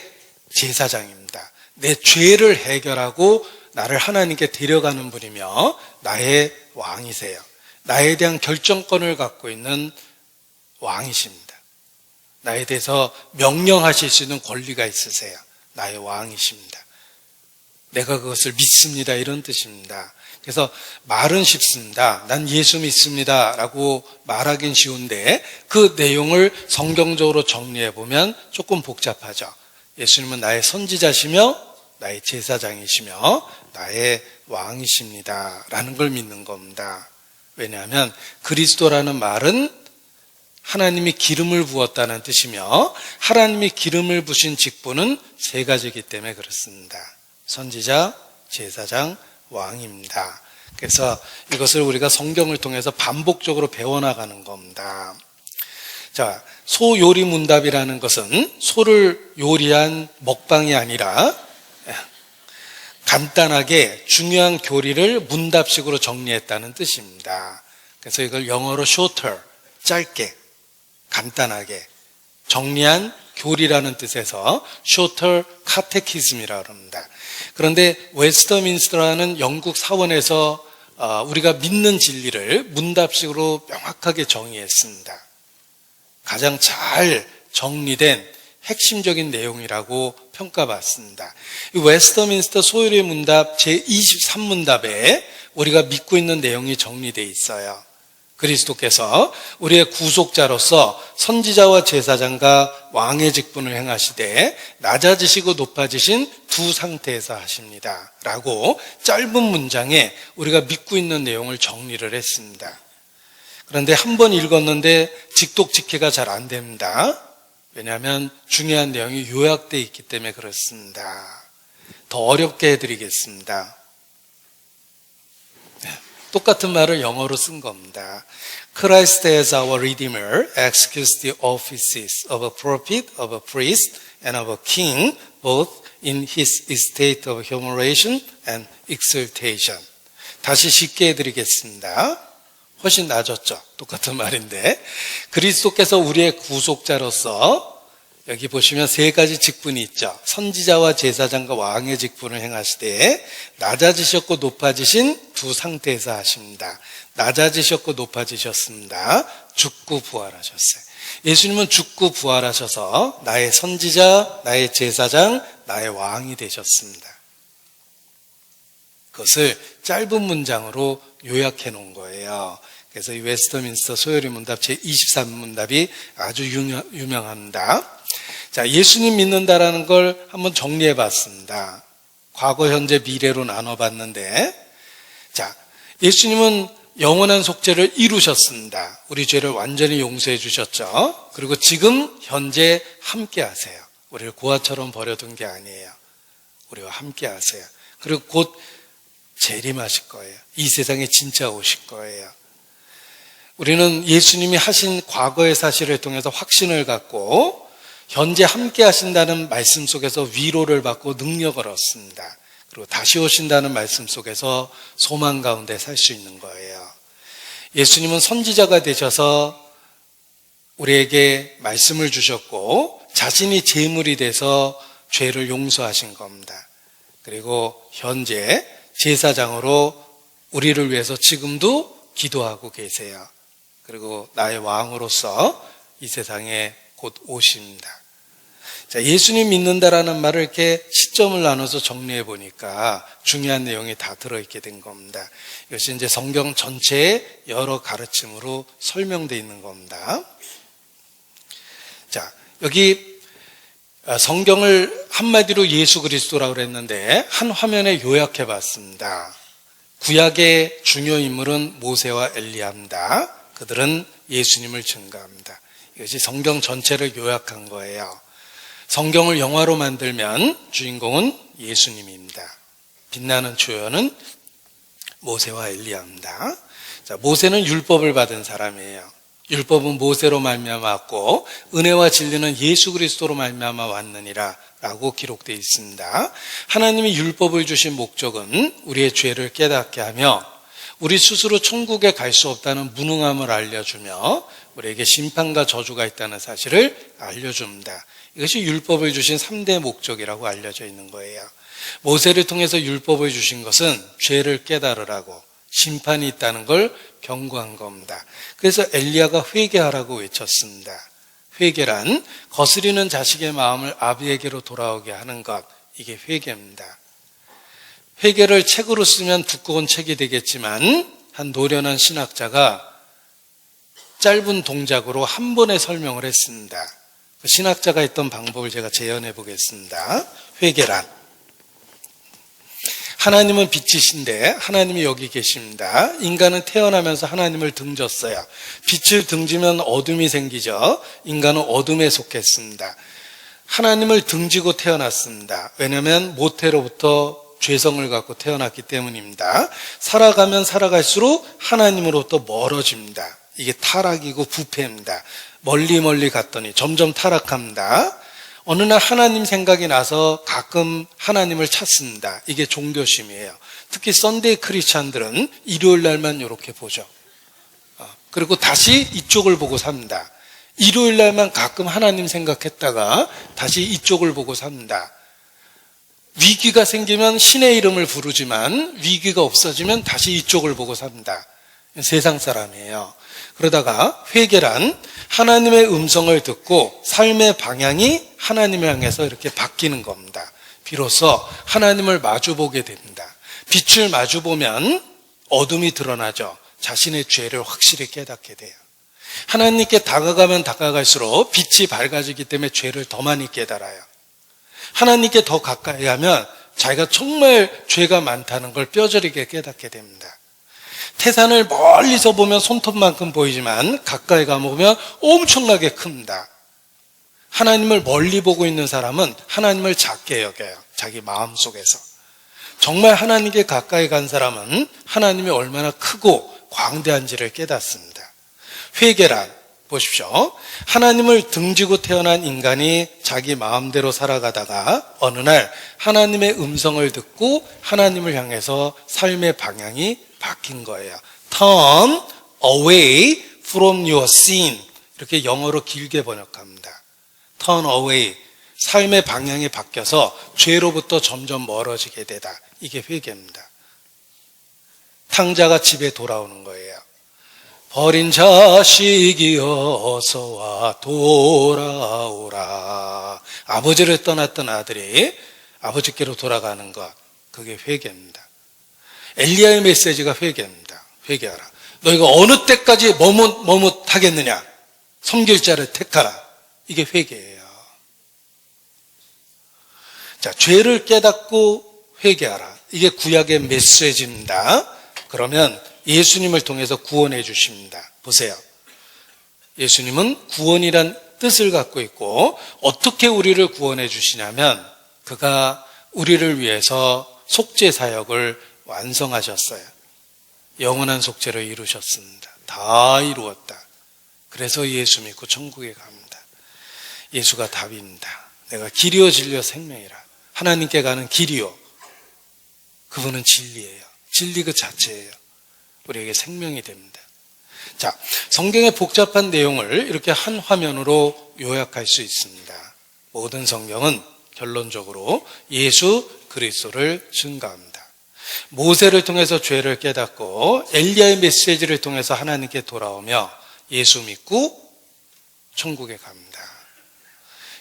제사장입니다. 내 죄를 해결하고 나를 하나님께 데려가는 분이며 나의 왕이세요. 나에 대한 결정권을 갖고 있는 왕이십니다. 나에 대해서 명령하실 수 있는 권리가 있으세요. 나의 왕이십니다. 내가 그것을 믿습니다. 이런 뜻입니다. 그래서 말은 쉽습니다. 난 예수 믿습니다. 라고 말하긴 쉬운데 그 내용을 성경적으로 정리해 보면 조금 복잡하죠. 예수님은 나의 선지자시며 나의 제사장이시며 나의 왕이십니다. 라는 걸 믿는 겁니다. 왜냐하면 그리스도라는 말은 하나님이 기름을 부었다는 뜻이며 하나님이 기름을 부신 직분은 세 가지이기 때문에 그렇습니다. 선지자, 제사장, 왕입니다. 그래서 이것을 우리가 성경을 통해서 반복적으로 배워나가는 겁니다. 자, 소요리 문답이라는 것은 소를 요리한 먹방이 아니라 간단하게 중요한 교리를 문답식으로 정리했다는 뜻입니다. 그래서 이걸 영어로 shorter, 짧게, 간단하게 정리한 교리라는 뜻에서 shorter catechism이라고 합니다. 그런데 웨스터민스터라는 영국 사원에서 우리가 믿는 진리를 문답식으로 명확하게 정의했습니다. 가장 잘 정리된 핵심적인 내용이라고 평가받습니다. 이 웨스터민스터 소요리 문답 제23문답에 우리가 믿고 있는 내용이 정리되어 있어요. 그리스도께서 우리의 구속자로서 선지자와 제사장과 왕의 직분을 행하시되 낮아지시고 높아지신 두 상태에서 하십니다. 라고 짧은 문장에 우리가 믿고 있는 내용을 정리를 했습니다. 그런데 한 번 읽었는데 직독직해가 잘 안 됩니다. 왜냐하면 중요한 내용이 요약되어 있기 때문에 그렇습니다. 더 어렵게 해드리겠습니다. 똑같은 말을 영어로 쓴 겁니다. Christ as our Redeemer executes the offices of a prophet, of a priest, and of a king, both in his estate of humiliation and exaltation. 다시 쉽게 해드리겠습니다. 훨씬 나아졌죠. 똑같은 말인데 그리스도께서 우리의 구속자로서 여기 보시면 세 가지 직분이 있죠. 선지자와 제사장과 왕의 직분을 행하시되 낮아지셨고 높아지신 두 상태에서 하십니다. 낮아지셨고 높아지셨습니다. 죽고 부활하셨어요. 예수님은 죽고 부활하셔서 나의 선지자, 나의 제사장, 나의 왕이 되셨습니다. 그것을 짧은 문장으로 요약해 놓은 거예요. 그래서 이 웨스터민스터 소요리 문답 제23문답이 아주 유명합니다. 자, 예수님 믿는다라는 걸 한번 정리해 봤습니다. 과거, 현재, 미래로 나눠봤는데, 자, 예수님은 영원한 속죄를 이루셨습니다. 우리 죄를 완전히 용서해 주셨죠. 그리고 지금 현재 함께 하세요. 우리를 고아처럼 버려둔 게 아니에요. 우리와 함께 하세요. 그리고 곧 재림하실 거예요. 이 세상에 진짜 오실 거예요. 우리는 예수님이 하신 과거의 사실을 통해서 확신을 갖고 현재 함께 하신다는 말씀 속에서 위로를 받고 능력을 얻습니다. 그리고 다시 오신다는 말씀 속에서 소망 가운데 살 수 있는 거예요. 예수님은 선지자가 되셔서 우리에게 말씀을 주셨고 자신이 제물이 돼서 죄를 용서하신 겁니다. 그리고 현재 제사장으로 우리를 위해서 지금도 기도하고 계세요. 그리고 나의 왕으로서 이 세상에 곧 오십니다. 자, 예수님 믿는다라는 말을 이렇게 시점을 나눠서 정리해 보니까 중요한 내용이 다 들어있게 된 겁니다. 이것이 이제 성경 전체의 여러 가르침으로 설명되어 있는 겁니다. 자, 여기 성경을 한마디로 예수 그리스도라고 그랬는데 한 화면에 요약해 봤습니다. 구약의 중요 인물은 모세와 엘리야입니다. 그들은 예수님을 증거합니다. 이것이 성경 전체를 요약한 거예요. 성경을 영화로 만들면 주인공은 예수님입니다. 빛나는 조연은 모세와 엘리야입니다. 자, 모세는 율법을 받은 사람이에요. 율법은 모세로 말미암아 왔고 은혜와 진리는 예수 그리스도로 말미암아 왔느니라 라고 기록되어 있습니다. 하나님이 율법을 주신 목적은 우리의 죄를 깨닫게 하며 우리 스스로 천국에 갈 수 없다는 무능함을 알려주며 우리에게 심판과 저주가 있다는 사실을 알려줍니다. 이것이 율법을 주신 3대 목적이라고 알려져 있는 거예요. 모세를 통해서 율법을 주신 것은 죄를 깨달으라고 심판이 있다는 걸 경고한 겁니다. 그래서 엘리야가 회개하라고 외쳤습니다. 회개란 거스리는 자식의 마음을 아비에게로 돌아오게 하는 것, 이게 회개입니다. 회개를 책으로 쓰면 두꺼운 책이 되겠지만 한 노련한 신학자가 짧은 동작으로 한 번에 설명을 했습니다. 그 신학자가 했던 방법을 제가 재현해 보겠습니다. 회개란 하나님은 빛이신데 하나님이 여기 계십니다. 인간은 태어나면서 하나님을 등졌어요. 빛을 등지면 어둠이 생기죠. 인간은 어둠에 속했습니다. 하나님을 등지고 태어났습니다. 왜냐하면 모태로부터 죄성을 갖고 태어났기 때문입니다. 살아가면 살아갈수록 하나님으로부터 멀어집니다. 이게 타락이고 부패입니다. 멀리 갔더니 점점 타락합니다. 어느 날 하나님 생각이 나서 가끔 하나님을 찾습니다. 이게 종교심이에요. 특히 썬데이 크리스찬들은 일요일 날만 이렇게 보죠. 그리고 다시 이쪽을 보고 삽니다. 일요일 날만 가끔 하나님 생각했다가 다시 이쪽을 보고 삽니다. 위기가 생기면 신의 이름을 부르지만 위기가 없어지면 다시 이쪽을 보고 삽니다. 세상 사람이에요. 그러다가 회개란 하나님의 음성을 듣고 삶의 방향이 하나님을 향해서 이렇게 바뀌는 겁니다. 비로소 하나님을 마주보게 됩니다. 빛을 마주보면 어둠이 드러나죠. 자신의 죄를 확실히 깨닫게 돼요. 하나님께 다가가면 다가갈수록 빛이 밝아지기 때문에 죄를 더 많이 깨달아요. 하나님께 더 가까이 하면 자기가 정말 죄가 많다는 걸 뼈저리게 깨닫게 됩니다. 태산을 멀리서 보면 손톱만큼 보이지만 가까이 가보면 엄청나게 큽니다. 하나님을 멀리 보고 있는 사람은 하나님을 작게 여겨요. 자기 마음속에서. 정말 하나님께 가까이 간 사람은 하나님이 얼마나 크고 광대한지를 깨닫습니다. 회개란 보십시오. 하나님을 등지고 태어난 인간이 자기 마음대로 살아가다가 어느 날 하나님의 음성을 듣고 하나님을 향해서 삶의 방향이 바뀐 거예요. Turn away from your sin. 이렇게 영어로 길게 번역합니다. Turn away. 삶의 방향이 바뀌어서 죄로부터 점점 멀어지게 되다. 이게 회개입니다. 탕자가 집에 돌아오는 거예요. 버린 자식이 어서와 돌아오라. 아버지를 떠났던 아들이 아버지께로 돌아가는 것, 그게 회개입니다. 엘리야의 메시지가 회개입니다. 회개하라. 너희가 어느 때까지 머뭇하겠느냐? 섬길 자를 택하라. 이게 회개예요. 자, 죄를 깨닫고 회개하라. 이게 구약의 메시지입니다. 그러면 예수님을 통해서 구원해 주십니다. 보세요. 예수님은 구원이란 뜻을 갖고 있고 어떻게 우리를 구원해 주시냐면 그가 우리를 위해서 속죄 사역을 완성하셨어요. 영원한 속죄를 이루셨습니다. 다 이루었다. 그래서 예수 믿고 천국에 갑니다. 예수가 답입니다. 내가 길이요 진리요 생명이라. 하나님께 가는 길이요. 그분은 진리예요. 진리 그 자체예요. 우리에게 생명이 됩니다. 자, 성경의 복잡한 내용을 이렇게 한 화면으로 요약할 수 있습니다. 모든 성경은 결론적으로 예수 그리스도를 증거합니다. 모세를 통해서 죄를 깨닫고 엘리야의 메시지를 통해서 하나님께 돌아오며 예수 믿고 천국에 갑니다.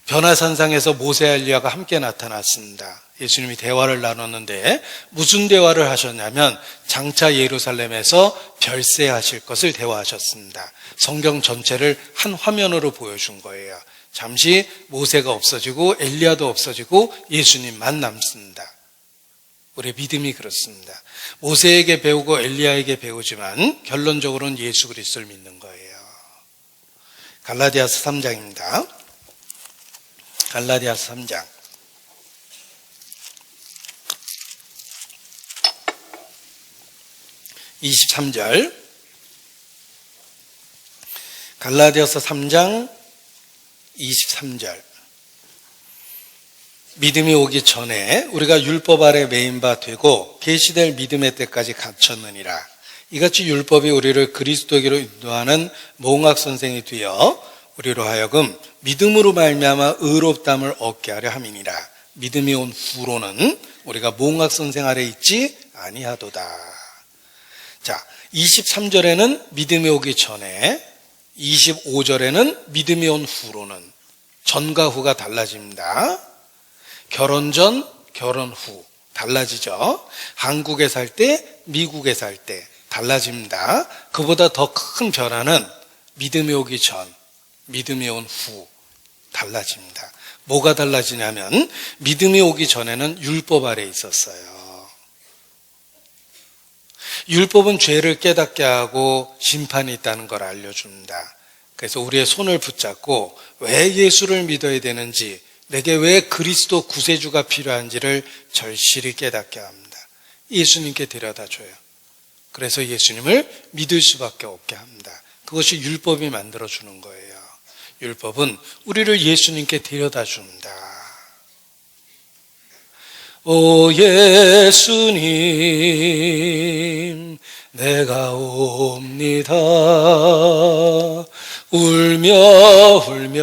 변화산상에서 모세와 엘리야가 함께 나타났습니다. 예수님이 대화를 나눴는데 무슨 대화를 하셨냐면 장차 예루살렘에서 별세하실 것을 대화하셨습니다. 성경 전체를 한 화면으로 보여준 거예요. 잠시 모세가 없어지고 엘리야도 없어지고 예수님만 남습니다. 우리의 믿음이 그렇습니다. 모세에게 배우고 엘리야에게 배우지만 결론적으로는 예수 그리스도를 믿는 거예요. 갈라디아서 3장입니다. 갈라디아서 3장. (23절) 갈라디아서 3장 23절. 믿음이 오기 전에 우리가 율법 아래 매인 바 되고 계시될 믿음의 때까지 갇혔느니라. 이같이 율법이 우리를 그리스도에게로 인도하는 몽학 선생이 되어 우리로 하여금 믿음으로 말미암아 의롭다함을 얻게 하려 함이니라. 믿음이 온 후로는 우리가 몽학 선생 아래 있지 아니하도다. 자, 23절에는 믿음이 오기 전에, 25절에는 믿음이 온 후로는, 전과 후가 달라집니다. 결혼 전, 결혼 후 달라지죠. 한국에 살 때, 미국에 살 때 달라집니다. 그보다 더 큰 변화는 믿음이 오기 전, 믿음이 온 후 달라집니다. 뭐가 달라지냐면 믿음이 오기 전에는 율법 아래 있었어요. 율법은 죄를 깨닫게 하고 심판이 있다는 걸 알려줍니다. 그래서 우리의 손을 붙잡고 왜 예수를 믿어야 되는지, 내게 왜 그리스도 구세주가 필요한지를 절실히 깨닫게 합니다. 예수님께 데려다 줘요. 그래서 예수님을 믿을 수밖에 없게 합니다. 그것이 율법이 만들어주는 거예요. 율법은 우리를 예수님께 데려다 줍니다. 오 예수님, 내가 옵니다. 울며 울며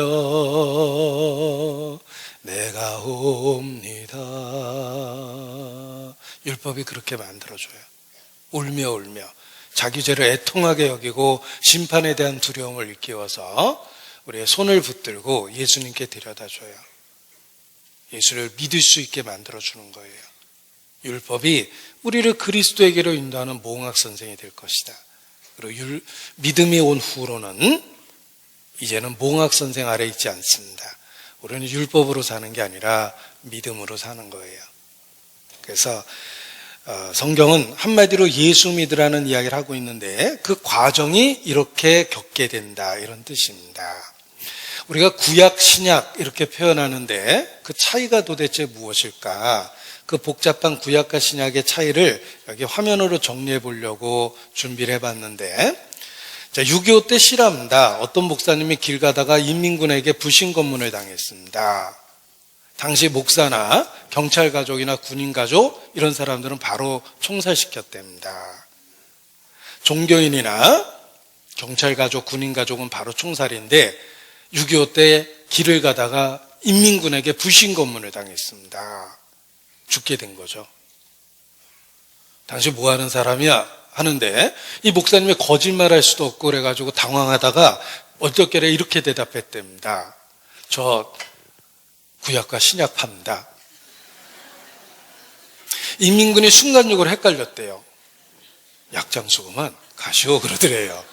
내가 옵니다. 율법이 그렇게 만들어줘요. 울며 울며 자기 죄를 애통하게 여기고 심판에 대한 두려움을 일깨워서 우리의 손을 붙들고 예수님께 데려다줘요. 예수를 믿을 수 있게 만들어주는 거예요. 율법이 우리를 그리스도에게로 인도하는 몽학 선생이 될 것이다. 그리고 믿음이 온 후로는 이제는 몽학 선생 아래 있지 않습니다. 우리는 율법으로 사는 게 아니라 믿음으로 사는 거예요. 그래서 성경은 한마디로 예수 믿으라는 이야기를 하고 있는데 그 과정이 이렇게 겪게 된다, 이런 뜻입니다. 우리가 구약, 신약 이렇게 표현하는데 그 차이가 도대체 무엇일까? 그 복잡한 구약과 신약의 차이를 여기 화면으로 정리해 보려고 준비를 해봤는데, 자, 6.25 때 실화입니다. 어떤 목사님이 길 가다가 인민군에게 부신 검문을 당했습니다. 당시 목사나 경찰 가족이나 군인 가족 이런 사람들은 바로 총살시켰답니다. 종교인이나 경찰 가족, 군인 가족은 바로 총살인데 6.25 때 길을 가다가 인민군에게 부신 검문을 당했습니다. 죽게 된 거죠. 당신 뭐 하는 사람이야? 하는데 이 목사님이 거짓말할 수도 없고 그래가지고 당황하다가 어떻게 이렇게 대답했답니다. 저 구약과 신약파입니다. 인민군이 순간적으로 헷갈렸대요. 약장수구만 가시오 그러더래요.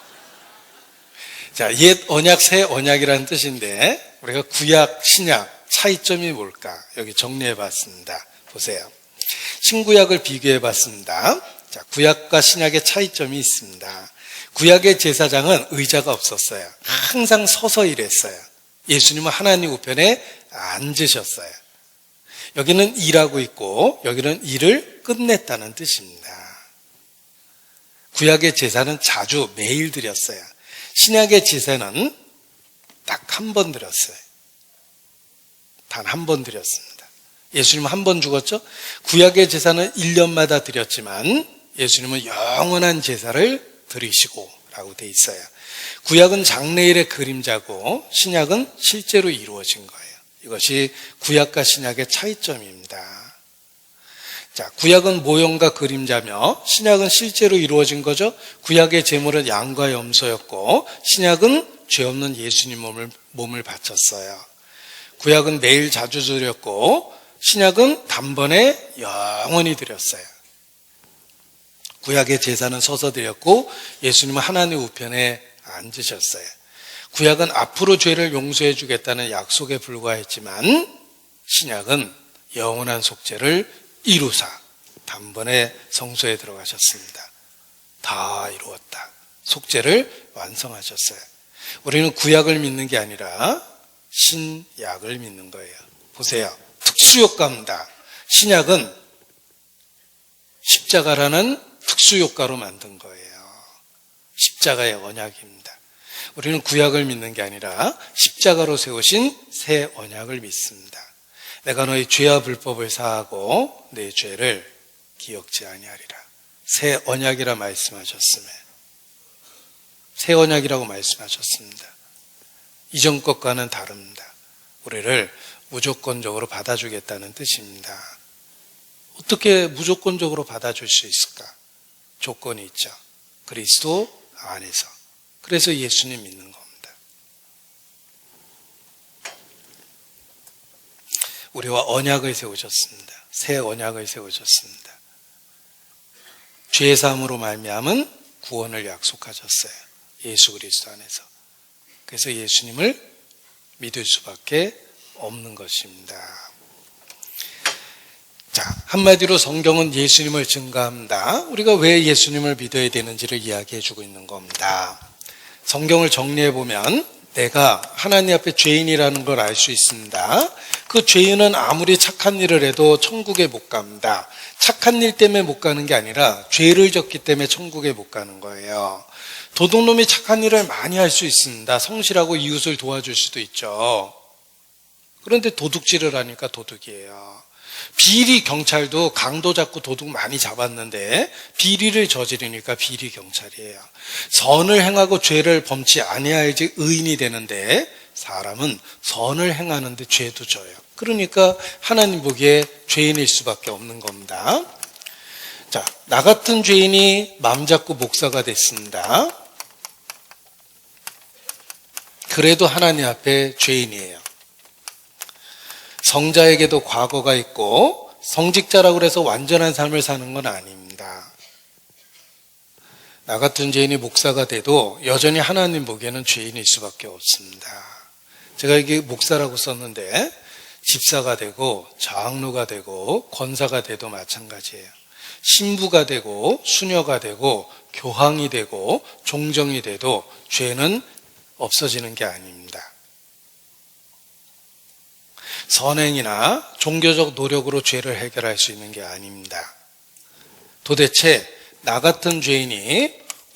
자, 옛 언약, 새 언약이라는 뜻인데 우리가 구약, 신약 차이점이 뭘까? 여기 정리해 봤습니다. 보세요. 신구약을 비교해 봤습니다. 자, 구약과 신약의 차이점이 있습니다. 구약의 제사장은 의자가 없었어요. 항상 서서 일했어요. 예수님은 하나님 우편에 앉으셨어요. 여기는 일하고 있고 여기는 일을 끝냈다는 뜻입니다. 구약의 제사는 자주 매일 드렸어요. 신약의 제사는 딱 한 번 드렸어요. 단 한 번 드렸습니다. 예수님은 한 번 죽었죠? 구약의 제사는 1년마다 드렸지만 예수님은 영원한 제사를 드리시고 라고 돼 있어요. 구약은 장래일의 그림자고 신약은 실제로 이루어진 거예요. 이것이 구약과 신약의 차이점입니다. 자, 구약은 모형과 그림자며 신약은 실제로 이루어진 거죠. 구약의 제물은 양과 염소였고 신약은 죄 없는 예수님 몸을 바쳤어요. 구약은 매일 자주 드렸고 신약은 단번에 영원히 드렸어요. 구약의 제사는 서서 드렸고 예수님은 하나님 우편에 앉으셨어요. 구약은 앞으로 죄를 용서해 주겠다는 약속에 불과했지만 신약은 영원한 속죄를 이루사 단번에 성소에 들어가셨습니다. 다 이루었다. 속죄를 완성하셨어요. 우리는 구약을 믿는 게 아니라 신약을 믿는 거예요. 보세요. 특수효과입니다. 신약은 십자가라는 특수효과로 만든 거예요. 십자가의 언약입니다. 우리는 구약을 믿는 게 아니라 십자가로 세우신 새 언약을 믿습니다. 내가 너희 죄와 불법을 사하고 내 죄를 기억지 아니하리라. 새 언약이라 말씀하셨음에 새 언약이라고 말씀하셨습니다. 이전 것과는 다릅니다. 우리를 무조건적으로 받아주겠다는 뜻입니다. 어떻게 무조건적으로 받아줄 수 있을까? 조건이 있죠. 그리스도 안에서. 그래서 예수님 믿는 겁니다. 우리와 언약을 세우셨습니다. 새 언약을 세우셨습니다. 죄사함으로 말미암은 구원을 약속하셨어요. 예수 그리스도 안에서. 그래서 예수님을 믿을 수밖에 없는 것입니다. 자, 한마디로 성경은 예수님을 증거합니다. 우리가 왜 예수님을 믿어야 되는지를 이야기해 주고 있는 겁니다. 성경을 정리해 보면 내가 하나님 앞에 죄인이라는 걸 알 수 있습니다. 그 죄인은 아무리 착한 일을 해도 천국에 못 갑니다. 착한 일 때문에 못 가는 게 아니라 죄를 졌기 때문에 천국에 못 가는 거예요. 도둑놈이 착한 일을 많이 할 수 있습니다. 성실하고 이웃을 도와줄 수도 있죠. 그런데 도둑질을 하니까 도둑이에요. 비리 경찰도 강도 잡고 도둑 많이 잡았는데 비리를 저지르니까 비리 경찰이에요. 선을 행하고 죄를 범치 아니하야지 의인이 되는데 사람은 선을 행하는데 죄도 져요. 그러니까 하나님 보기에 죄인일 수밖에 없는 겁니다. 자, 나 같은 죄인이 맘 잡고 목사가 됐습니다. 그래도 하나님 앞에 죄인이에요. 성자에게도 과거가 있고 성직자라고 해서 완전한 삶을 사는 건 아닙니다. 나 같은 죄인이 목사가 돼도 여전히 하나님 보기에는 죄인일 수밖에 없습니다. 제가 이게 목사라고 썼는데 집사가 되고 장로가 되고 권사가 돼도 마찬가지예요. 신부가 되고 수녀가 되고 교황이 되고 종정이 돼도 죄는 없어지는 게 아닙니다. 선행이나 종교적 노력으로 죄를 해결할 수 있는 게 아닙니다. 도대체 나 같은 죄인이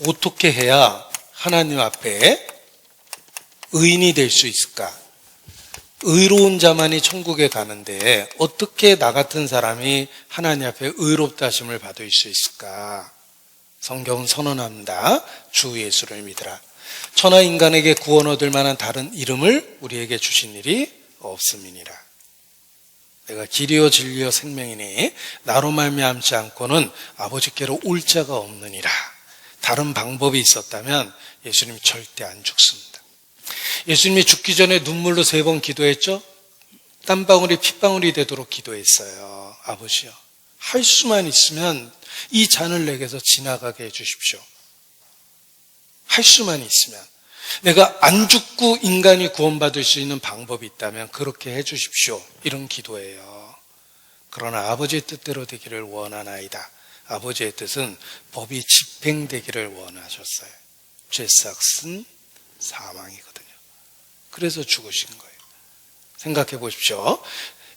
어떻게 해야 하나님 앞에 의인이 될 수 있을까? 의로운 자만이 천국에 가는데 어떻게 나 같은 사람이 하나님 앞에 의롭다 하심을 받을 수 있을까? 성경은 선언합니다. 주 예수를 믿으라. 천하 인간에게 구원 얻을 만한 다른 이름을 우리에게 주신 일이 없음이니라. 내가 길이요 진리요 생명이니 나로 말미암지 않고는 아버지께로 올 자가 없느니라. 다른 방법이 있었다면 예수님이 절대 안 죽습니다. 예수님이 죽기 전에 눈물로 3번 기도했죠. 땀방울이 핏방울이 되도록 기도했어요. 아버지요, 할 수만 있으면 이 잔을 내게서 지나가게 해주십시오. 할 수만 있으면, 내가 안 죽고 인간이 구원받을 수 있는 방법이 있다면 그렇게 해주십시오. 이런 기도예요. 그러나 아버지의 뜻대로 되기를 원하나이다. 아버지의 뜻은 법이 집행되기를 원하셨어요. 죄삭은 사망이거든요. 그래서 죽으신 거예요. 생각해 보십시오.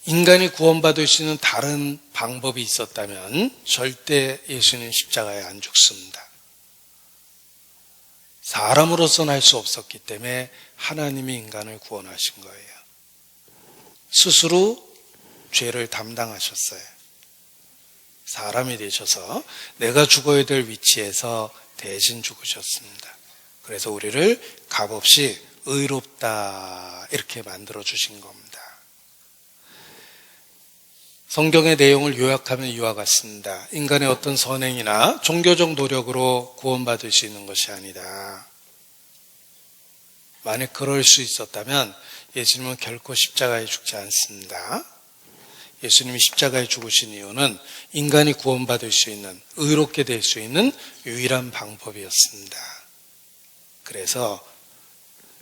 인간이 구원받을 수 있는 다른 방법이 있었다면 절대 예수님 십자가에 안 죽습니다. 사람으로서는 할 수 없었기 때문에 하나님이 인간을 구원하신 거예요. 스스로 죄를 담당하셨어요. 사람이 되셔서 내가 죽어야 될 위치에서 대신 죽으셨습니다. 그래서 우리를 값없이 의롭다 이렇게 만들어 주신 겁니다. 성경의 내용을 요약하면 이와 같습니다. 인간의 어떤 선행이나 종교적 노력으로 구원받을 수 있는 것이 아니다. 만약 그럴 수 있었다면 예수님은 결코 십자가에 죽지 않습니다. 예수님이 십자가에 죽으신 이유는 인간이 구원받을 수 있는, 의롭게 될 수 있는 유일한 방법이었습니다. 그래서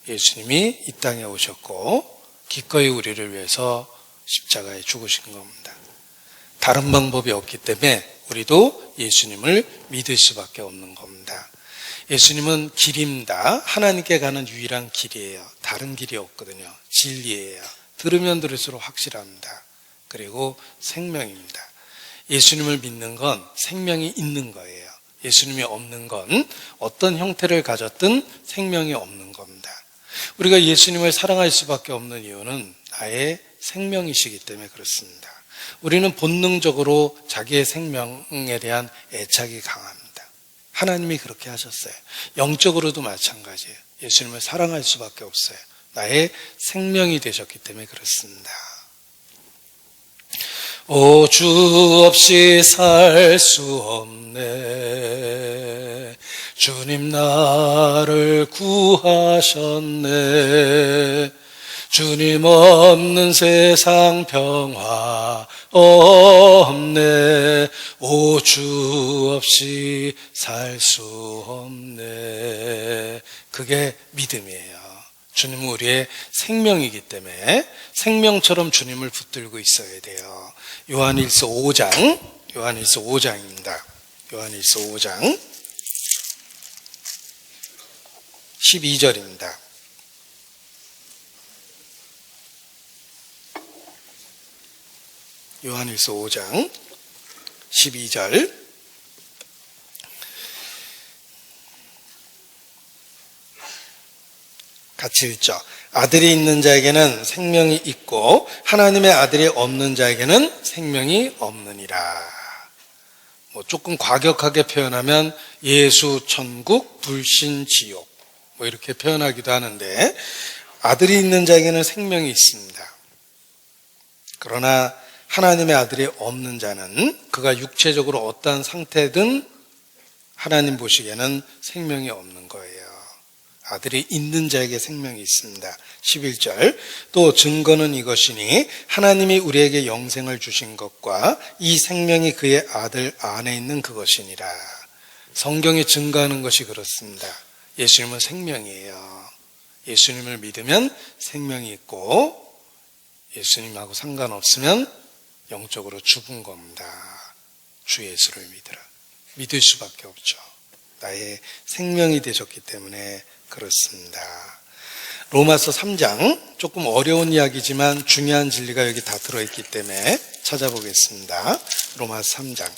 예수님이 이 땅에 오셨고 기꺼이 우리를 위해서 십자가에 죽으신 겁니다. 다른 방법이 없기 때문에 우리도 예수님을 믿을 수밖에 없는 겁니다. 예수님은 길입니다. 하나님께 가는 유일한 길이에요. 다른 길이 없거든요. 진리예요. 들으면 들을수록 확실합니다. 그리고 생명입니다. 예수님을 믿는 건 생명이 있는 거예요. 예수님이 없는 건 어떤 형태를 가졌든 생명이 없는 겁니다. 우리가 예수님을 사랑할 수밖에 없는 이유는 나의 생명이시기 때문에 그렇습니다. 우리는 본능적으로 자기의 생명에 대한 애착이 강합니다. 하나님이 그렇게 하셨어요. 영적으로도 마찬가지예요. 예수님을 사랑할 수밖에 없어요. 나의 생명이 되셨기 때문에 그렇습니다. 오, 주 없이 살 수 없네. 주님 나를 구하셨네. 주님 없는 세상 평화 없네. 오, 주 없이 살 수 없네. 그게 믿음이에요. 주님은 우리의 생명이기 때문에 생명처럼 주님을 붙들고 있어야 돼요. 요한일서 5장입니다. 요한일서 5장 12절입니다. 요한일서 5장 12절 같이 읽죠. 아들이 있는 자에게는 생명이 있고 하나님의 아들이 없는 자에게는 생명이 없느니라. 조금 과격하게 표현하면 예수 천국 불신 지옥 이렇게 표현하기도 하는데, 아들이 있는 자에게는 생명이 있습니다. 그러나 하나님의 아들이 없는 자는 그가 육체적으로 어떠한 상태든 하나님 보시기에는 생명이 없는 거예요. 아들이 있는 자에게 생명이 있습니다. 11절 또 증거는 이것이니 하나님이 우리에게 영생을 주신 것과 이 생명이 그의 아들 안에 있는 그것이니라. 성경이 증거하는 것이 그렇습니다. 예수님은 생명이에요. 예수님을 믿으면 생명이 있고 예수님하고 상관없으면 영적으로 죽은 겁니다. 주 예수를 믿으라. 믿을 수밖에 없죠. 나의 생명이 되셨기 때문에 그렇습니다. 로마서 3장, 조금 어려운 이야기지만 중요한 진리가 여기 다 들어있기 때문에 찾아보겠습니다. 로마서 3장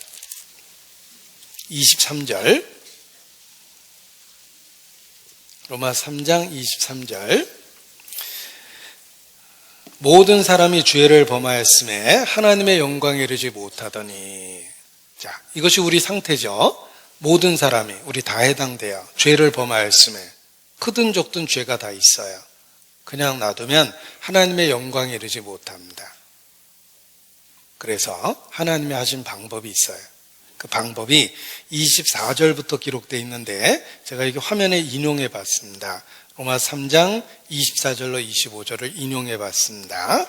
23절, 로마서 3장 23절 모든 사람이 죄를 범하였음에 하나님의 영광에 이르지 못하더니. 자, 이것이 우리 상태죠. 모든 사람이, 우리 다 해당돼요. 죄를 범하였음에. 크든 적든 죄가 다 있어요. 그냥 놔두면 하나님의 영광에 이르지 못합니다. 그래서 하나님이 하신 방법이 있어요. 그 방법이 24절부터 기록되어 있는데 제가 이게 화면에 인용해 봤습니다. 로마서 3장 24절로 25절을 인용해 봤습니다.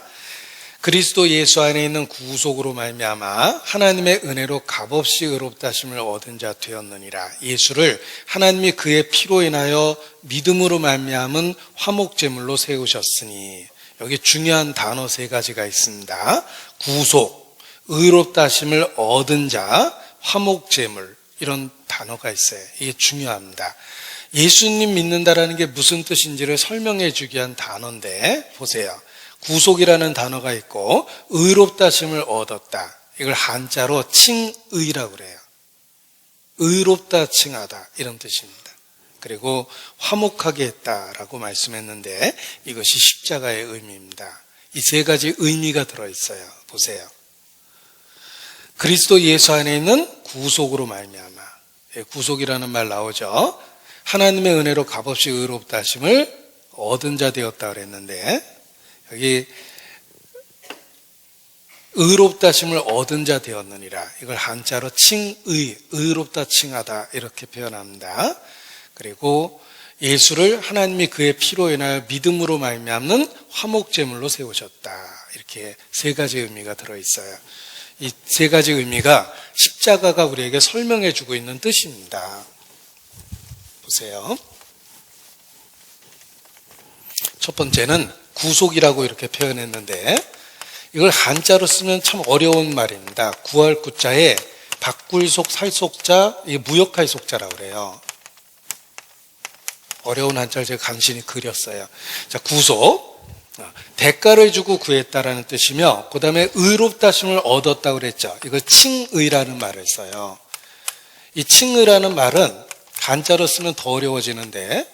그리스도 예수 안에 있는 구속으로 말미암아 하나님의 은혜로 값없이 의롭다 하심을 얻은 자 되었느니라. 예수를 하나님이 그의 피로 인하여 믿음으로 말미암은 화목제물로 세우셨으니. 여기 중요한 단어 세 가지가 있습니다. 구속, 의롭다 하심을 얻은 자, 화목제물, 이런 단어가 있어요. 이게 중요합니다. 예수님 믿는다라는 게 무슨 뜻인지를 설명해 주기 위한 단어인데, 보세요. 구속이라는 단어가 있고 의롭다 하심을 얻었다. 이걸 한자로 칭의라고 그래요. 의롭다 칭하다, 이런 뜻입니다. 그리고 화목하게 했다라고 말씀했는데 이것이 십자가의 의미입니다. 이 세 가지 의미가 들어있어요. 보세요. 그리스도 예수 안에 있는 구속으로 말미암아. 구속이라는 말 나오죠. 하나님의 은혜로 값없이 의롭다 하심을 얻은 자 되었다 그랬는데, 여기 의롭다 하심을 얻은 자 되었느니라. 이걸 한자로 칭의, 의롭다 칭하다, 이렇게 표현합니다. 그리고 예수를 하나님이 그의 피로 인하여 믿음으로 말미암는 화목제물로 세우셨다. 이렇게 세 가지 의미가 들어있어요. 이 세 가지 의미가 십자가가 우리에게 설명해 주고 있는 뜻입니다. 보세요. 첫 번째는 구속이라고 이렇게 표현했는데, 이걸 한자로 쓰면 참 어려운 말입니다. 구할 구자에 박굴속 살속자, 이게 무역할 속자라고 그래요. 어려운 한자를 제가 간신히 그렸어요. 자, 구속, 대가를 주고 구했다라는 뜻이며, 그 다음에 의롭다 하심을 얻었다고 그랬죠. 이거 칭의라는 말을 써요. 이 칭의라는 말은 한자로 쓰면 더 어려워지는데,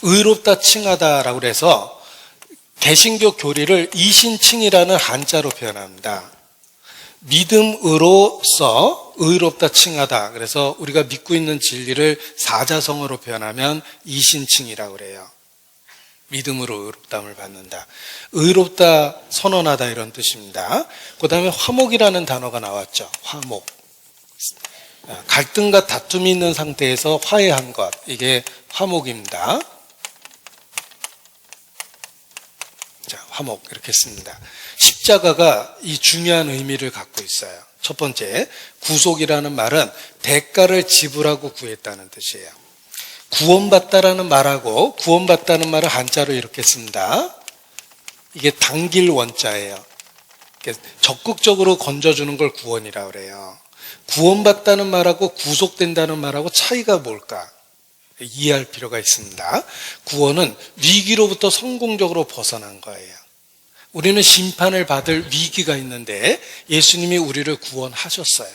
의롭다 칭하다라고 해서 개신교 교리를 이신칭이라는 한자로 표현합니다. 믿음으로써 의롭다 칭하다. 그래서 우리가 믿고 있는 진리를 사자성어로 표현하면 이신칭이라고 그래요. 믿음으로 의롭다함을 받는다. 의롭다 선언하다, 이런 뜻입니다. 그 다음에 화목이라는 단어가 나왔죠. 화목. 갈등과 다툼이 있는 상태에서 화해한 것, 이게 화목입니다. 자, 화목, 이렇게 씁니다. 십자가가 이 중요한 의미를 갖고 있어요. 첫 번째, 구속이라는 말은 대가를 지불하고 구했다는 뜻이에요. 구원받다라는 말하고 구원받다는 말을 한자로 이렇게 씁니다. 이게 당길 원자예요. 적극적으로 건져주는 걸 구원이라고 그래요. 구원받다는 말하고 구속된다는 말하고 차이가 뭘까? 이해할 필요가 있습니다. 구원은 위기로부터 성공적으로 벗어난 거예요. 우리는 심판을 받을 위기가 있는데 예수님이 우리를 구원하셨어요.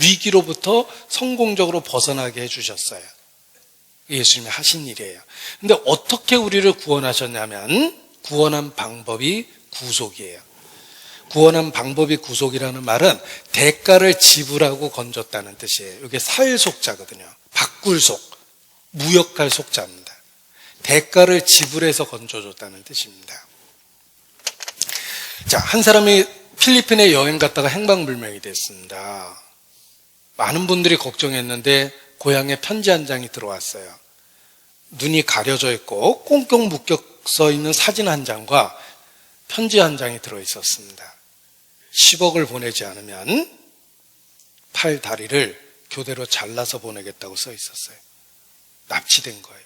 위기로부터 성공적으로 벗어나게 해주셨어요. 예수님이 하신 일이에요. 근데 어떻게 우리를 구원하셨냐면 구원한 방법이 구속이에요. 구원한 방법이 구속이라는 말은 대가를 지불하고 건졌다는 뜻이에요. 이게 살속자거든요. 바꿀 속, 무역할 속자입니다. 대가를 지불해서 건져줬다는 뜻입니다. 자, 한 사람이 필리핀에 여행 갔다가 행방불명이 됐습니다. 많은 분들이 걱정했는데 고향에 편지 한 장이 들어왔어요. 눈이 가려져 있고 꽁꽁 묶여 써 있는 사진 한 장과 편지 한 장이 들어있었습니다. 10억을 보내지 않으면 팔, 다리를 교대로 잘라서 보내겠다고 써 있었어요. 납치된 거예요.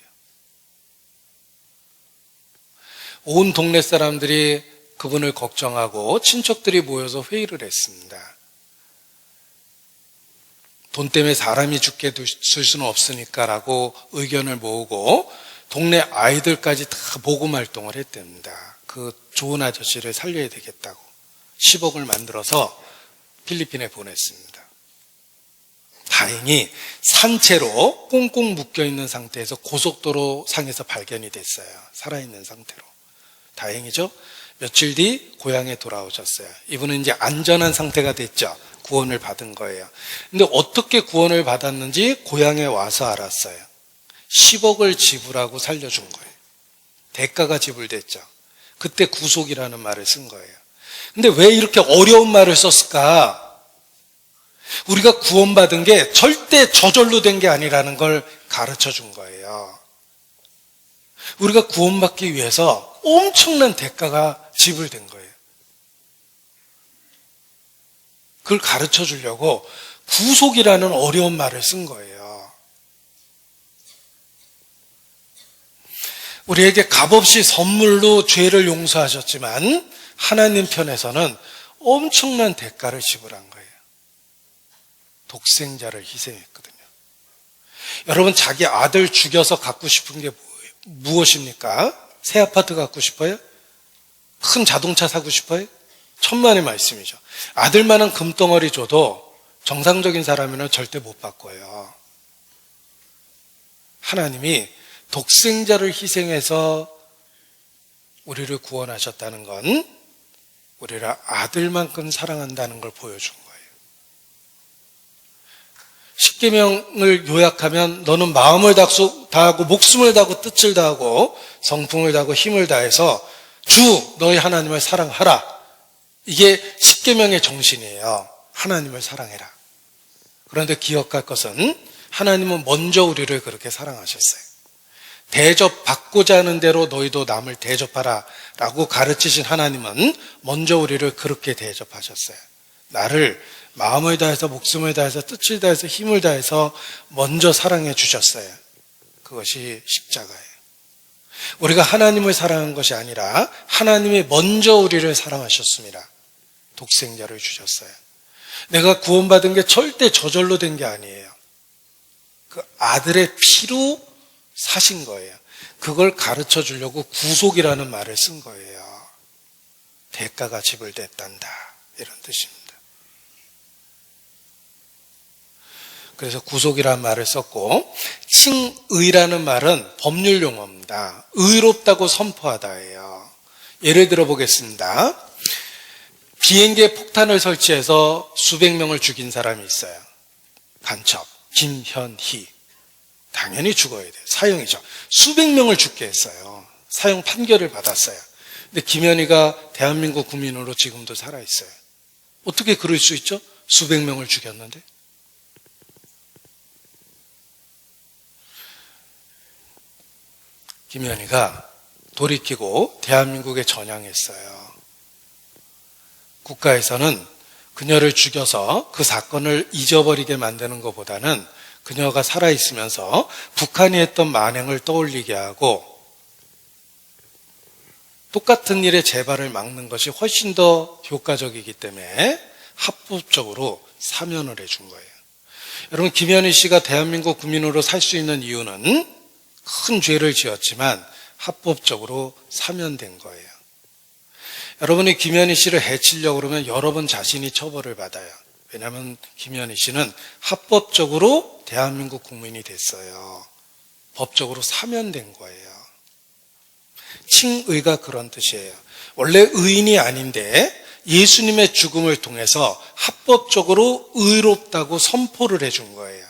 온 동네 사람들이 그분을 걱정하고 친척들이 모여서 회의를 했습니다. 돈 때문에 사람이 죽게 둘 수는 없으니까 라고 의견을 모으고 동네 아이들까지 다 모금 활동을 했답니다. 그 좋은 아저씨를 살려야 되겠다고 10억을 만들어서 필리핀에 보냈습니다. 다행히 산채로 꽁꽁 묶여있는 상태에서 고속도로 상에서 발견이 됐어요. 살아있는 상태로. 다행이죠? 며칠 뒤 고향에 돌아오셨어요. 이분은 이제 안전한 상태가 됐죠. 구원을 받은 거예요. 근데 어떻게 구원을 받았는지 고향에 와서 알았어요. 10억을 지불하고 살려준 거예요. 대가가 지불됐죠. 그때 구속이라는 말을 쓴 거예요. 근데 왜 이렇게 어려운 말을 썼을까? 우리가 구원받은 게 절대 저절로 된 게 아니라는 걸 가르쳐 준 거예요. 우리가 구원받기 위해서 엄청난 대가가 지불된 거예요. 그걸 가르쳐 주려고 구속이라는 어려운 말을 쓴 거예요. 우리에게 값없이 선물로 죄를 용서하셨지만 하나님 편에서는 엄청난 대가를 지불한 거예요. 독생자를 희생했거든요. 여러분, 자기 아들 죽여서 갖고 싶은 게 무엇입니까? 새 아파트 갖고 싶어요? 큰 자동차 사고 싶어요? 천만의 말씀이죠. 아들만한 금덩어리 줘도 정상적인 사람이면 절대 못 바꿔요. 하나님이 독생자를 희생해서 우리를 구원하셨다는 건 우리를 아들만큼 사랑한다는 걸 보여준 거예요. 십계명을 요약하면 너는 마음을 다하고 목숨을 다하고 뜻을 다하고 성품을 다하고 힘을 다해서 주 너희 하나님을 사랑하라. 이게 십계명의 정신이에요. 하나님을 사랑해라. 그런데 기억할 것은 하나님은 먼저 우리를 그렇게 사랑하셨어요. 대접받고자 하는 대로 너희도 남을 대접하라 라고 가르치신 하나님은 먼저 우리를 그렇게 대접하셨어요. 나를 마음을 다해서 목숨을 다해서 뜻을 다해서 힘을 다해서 먼저 사랑해 주셨어요. 그것이 십자가예요. 우리가 하나님을 사랑한 것이 아니라 하나님이 먼저 우리를 사랑하셨습니다. 독생자를 주셨어요. 내가 구원받은 게 절대 저절로 된 게 아니에요. 그 아들의 피로 사신 거예요. 그걸 가르쳐 주려고 구속이라는 말을 쓴 거예요. 대가가 지불됐단다. 이런 뜻입니다. 그래서 구속이라는 말을 썼고, 칭의라는 말은 법률 용어입니다. 의롭다고 선포하다예요. 예를 들어 보겠습니다. 비행기에 폭탄을 설치해서 수백 명을 죽인 사람이 있어요. 간첩 김현희. 당연히 죽어야 돼요. 사형이죠. 수백 명을 죽게 했어요. 사형 판결을 받았어요. 근데 김현희가 대한민국 국민으로 지금도 살아있어요. 어떻게 그럴 수 있죠? 수백 명을 죽였는데. 김현희가 돌이키고 대한민국에 전향했어요. 국가에서는 그녀를 죽여서 그 사건을 잊어버리게 만드는 것보다는 그녀가 살아있으면서 북한이 했던 만행을 떠올리게 하고 똑같은 일의 재발을 막는 것이 훨씬 더 효과적이기 때문에 합법적으로 사면을 해준 거예요. 여러분, 김현희 씨가 대한민국 국민으로 살 수 있는 이유는 큰 죄를 지었지만 합법적으로 사면된 거예요. 여러분이 김현희 씨를 해치려고 그러면 여러분 자신이 처벌을 받아요. 왜냐하면 김현희 씨는 합법적으로 대한민국 국민이 됐어요. 법적으로 사면된 거예요. 칭의가 그런 뜻이에요. 원래 의인이 아닌데 예수님의 죽음을 통해서 합법적으로 의롭다고 선포를 해준 거예요.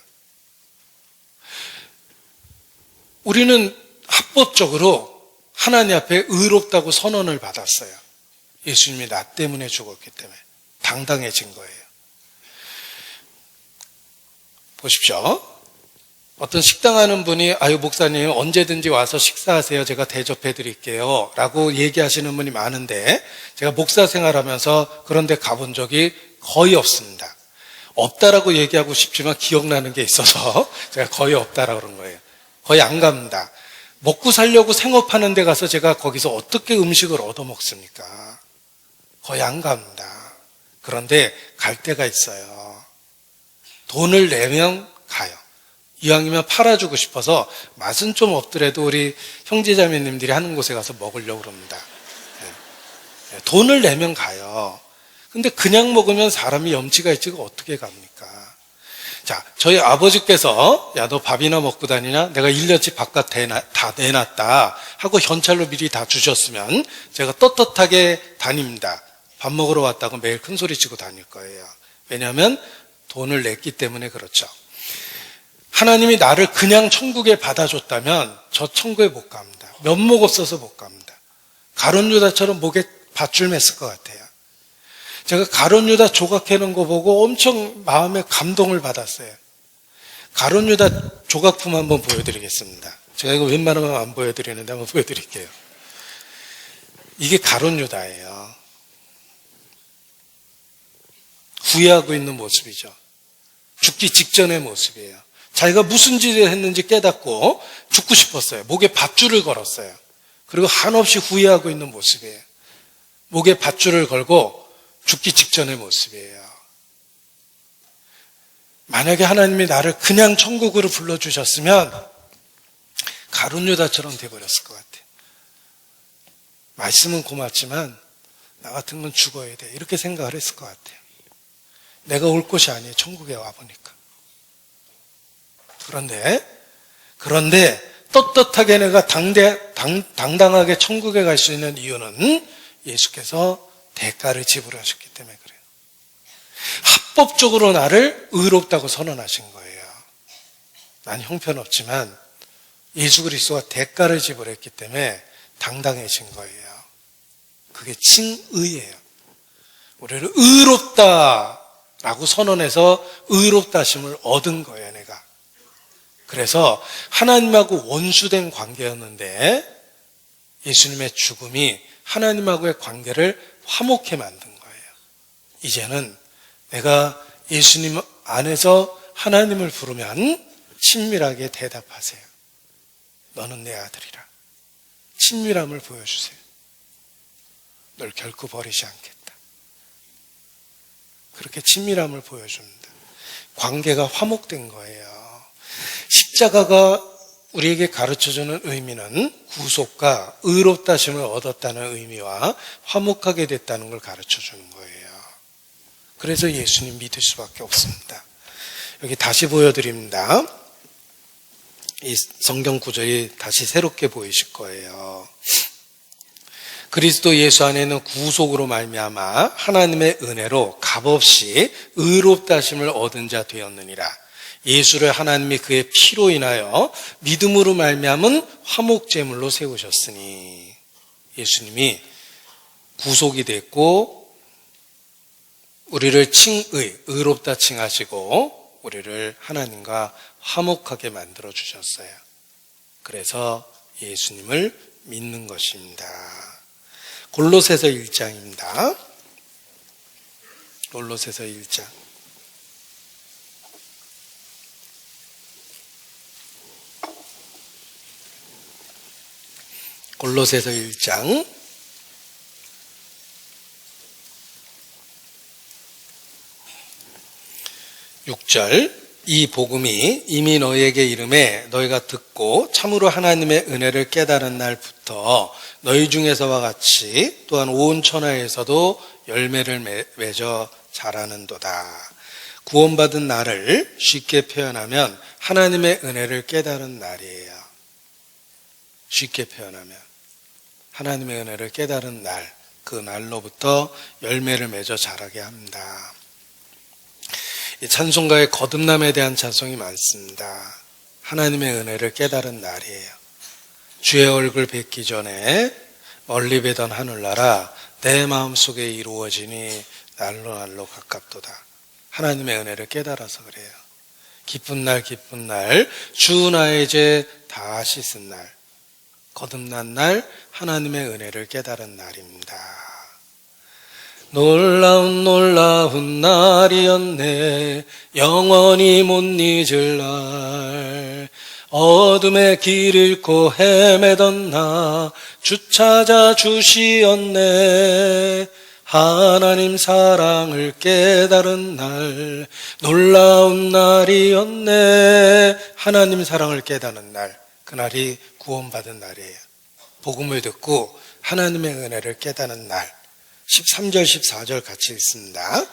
우리는 합법적으로 하나님 앞에 의롭다고 선언을 받았어요. 예수님이 나 때문에 죽었기 때문에 당당해진 거예요. 보십시오. 어떤 식당하는 분이 아유 목사님 언제든지 와서 식사하세요. 제가 대접해 드릴게요. 라고 얘기하시는 분이 많은데 제가 목사 생활하면서 그런 데 가본 적이 거의 없습니다. 없다라고 얘기하고 싶지만 기억나는 게 있어서 제가 거의 없다라고 그런 거예요. 거의 안 갑니다. 먹고 살려고 생업하는 데 가서 제가 거기서 어떻게 음식을 얻어먹습니까? 거의 안 갑니다. 그런데 갈 때가 있어요. 돈을 내면 가요. 이왕이면 팔아주고 싶어서 맛은 좀 없더라도 우리 형제자매님들이 하는 곳에 가서 먹으려고 그럽니다. 돈을 내면 가요. 근데 그냥 먹으면 사람이 염치가 있지 어떻게 갑니까? 자, 저희 아버지께서 야, 너 밥이나 먹고 다니냐? 내가 1년치 바깥 다 내놨다 하고 현찰로 미리 다 주셨으면 제가 떳떳하게 다닙니다. 밥 먹으러 왔다고 매일 큰 소리 치고 다닐 거예요. 왜냐하면 돈을 냈기 때문에 그렇죠. 하나님이 나를 그냥 천국에 받아줬다면 저 천국에 못 갑니다. 면목 없어서 못 갑니다. 가룟 유다처럼 목에 밧줄 맸을 것 같아요. 제가 가룟 유다 조각해놓은 거 보고 엄청 마음에 감동을 받았어요. 가룟 유다 조각품 한번 보여드리겠습니다. 제가 이거 웬만하면 안 보여드리는데 한번 보여드릴게요. 이게 가룟 유다예요. 후회하고 있는 모습이죠. 죽기 직전의 모습이에요. 자기가 무슨 짓을 했는지 깨닫고 죽고 싶었어요. 목에 밧줄을 걸었어요. 그리고 한없이 후회하고 있는 모습이에요. 목에 밧줄을 걸고 죽기 직전의 모습이에요. 만약에 하나님이 나를 그냥 천국으로 불러주셨으면 가룟 유다처럼 돼버렸을 것 같아요. 말씀은 고맙지만 나 같은 건 죽어야 돼. 이렇게 생각을 했을 것 같아요. 내가 올 곳이 아니에요. 천국에 와보니까. 그런데 떳떳하게 내가 당당하게 천국에 갈 수 있는 이유는 예수께서 대가를 지불하셨기 때문에 그래요. 합법적으로 나를 의롭다고 선언하신 거예요. 난 형편없지만 예수 그리스도가 대가를 지불했기 때문에 당당해진 거예요. 그게 칭의예요. 우리를 의롭다라고 선언해서 의롭다심을 얻은 거예요, 내가. 그래서 하나님하고 원수된 관계였는데 예수님의 죽음이 하나님하고의 관계를 화목해 만든 거예요. 이제는 내가 예수님 안에서 하나님을 부르면 친밀하게 대답하세요. 너는 내 아들이라. 친밀함을 보여주세요. 널 결코 버리지 않겠다. 그렇게 친밀함을 보여줍니다. 관계가 화목된 거예요. 십자가가 우리에게 가르쳐주는 의미는 구속과 의롭다심을 얻었다는 의미와 화목하게 됐다는 걸 가르쳐주는 거예요. 그래서 예수님 믿을 수밖에 없습니다. 여기 다시 보여드립니다. 이 성경 구절이 다시 새롭게 보이실 거예요. 그리스도 예수 안에는 구속으로 말미암아 하나님의 은혜로 값없이 의롭다심을 얻은 자 되었느니라. 예수를 하나님이 그의 피로 인하여 믿음으로 말미암은 화목제물로 세우셨으니 예수님이 구속이 됐고 우리를 의롭다 칭하시고 우리를 하나님과 화목하게 만들어 주셨어요. 그래서 예수님을 믿는 것입니다. 골로새서 1장입니다. 골로새서 1장. 골로새서 1장 6절, 이 복음이 이미 너희에게 이름에 너희가 듣고 참으로 하나님의 은혜를 깨달은 날부터 너희 중에서와 같이 또한 온 천하에서도 열매를 맺어 자라는도다. 구원받은 날을 쉽게 표현하면 하나님의 은혜를 깨달은 날이에요. 쉽게 표현하면 하나님의 은혜를 깨달은 날, 그 날로부터 열매를 맺어 자라게 합니다. 이 찬송가의 거듭남에 대한 찬송이 많습니다. 하나님의 은혜를 깨달은 날이에요. 주의 얼굴 뵙기 전에 멀리 뵈던 하늘나라 내 마음속에 이루어지니 날로 날로 가깝도다. 하나님의 은혜를 깨달아서 그래요. 기쁜 날 기쁜 날 주 나의 죄 다 씻은 날, 거듭난 날, 하나님의 은혜를 깨달은 날입니다. 놀라운 날이었네. 영원히 못 잊을 날. 어둠에 길 잃고 헤매던 나 주 찾아 주시었네. 하나님 사랑을 깨달은 날, 놀라운 날이었네. 하나님 사랑을 깨달은 날, 그날이 구원받은 날이에요. 복음을 듣고 하나님의 은혜를 깨닫는 날. 13절 14절 같이 읽습니다.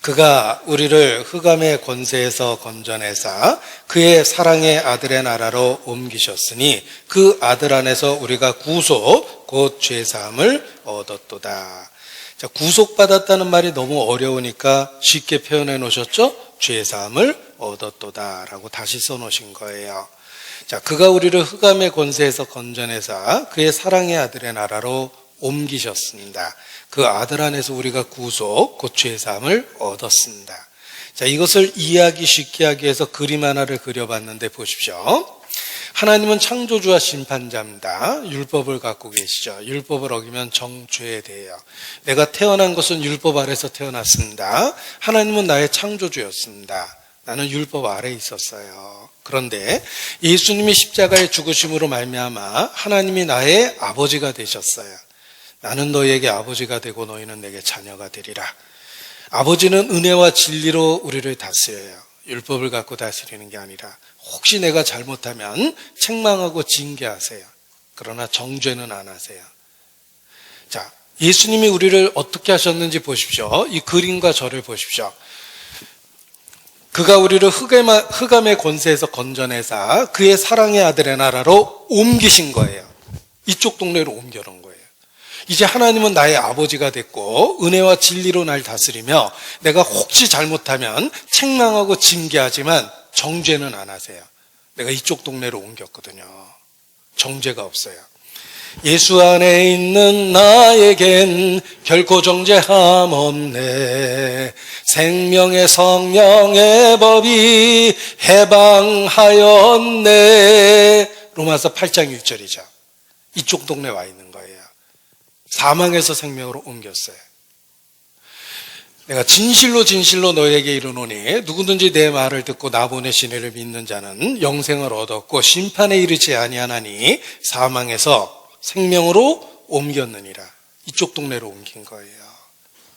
그가 우리를 흑암의 권세에서 건져내사 그의 사랑의 아들의 나라로 옮기셨으니 그 아들 안에서 우리가 구속 곧 죄사함을 얻었도다. 자, 구속받았다는 말이 너무 어려우니까 쉽게 표현해 놓으셨죠? 죄사함을 얻었도다 라고 다시 써놓으신 거예요. 자, 그가 우리를 흑암의 권세에서 건져내사 그의 사랑의 아들의 나라로 옮기셨습니다. 그 아들 안에서 우리가 구속, 곧 죄사함을 얻었습니다. 자, 이것을 이해하기 쉽게 하기 위해서 그림 하나를 그려봤는데 보십시오. 하나님은 창조주와 심판자입니다. 율법을 갖고 계시죠. 율법을 어기면 정죄돼요. 내가 태어난 것은 율법 아래서 태어났습니다. 하나님은 나의 창조주였습니다. 나는 율법 아래에 있었어요. 그런데 예수님이 십자가의 죽으심으로 말미암아 하나님이 나의 아버지가 되셨어요. 나는 너희에게 아버지가 되고 너희는 내게 자녀가 되리라. 아버지는 은혜와 진리로 우리를 다스려요. 율법을 갖고 다스리는 게 아니라 혹시 내가 잘못하면 책망하고 징계하세요. 그러나 정죄는 안 하세요. 자, 예수님이 우리를 어떻게 하셨는지 보십시오. 이 그림과 저를 보십시오. 그가 우리를 흑암의 권세에서 건져내사 그의 사랑의 아들의 나라로 옮기신 거예요. 이쪽 동네로 옮겨놓은 거예요. 이제 하나님은 나의 아버지가 됐고 은혜와 진리로 날 다스리며 내가 혹시 잘못하면 책망하고 징계하지만 정죄는 안 하세요. 내가 이쪽 동네로 옮겼거든요. 정죄가 없어요. 예수 안에 있는 나에겐 결코 정죄함 없네. 생명의 성령의 법이 해방하였네. 로마서 8장 1절이죠. 이쪽 동네 와 있는 거예요. 사망에서 생명으로 옮겼어요. 내가 진실로 너희에게 이르노니 누구든지 내 말을 듣고 나 보내신 이를 믿는 자는 영생을 얻었고 심판에 이르지 아니하나니 사망에서 생명으로 옮겼느니라. 이쪽 동네로 옮긴 거예요.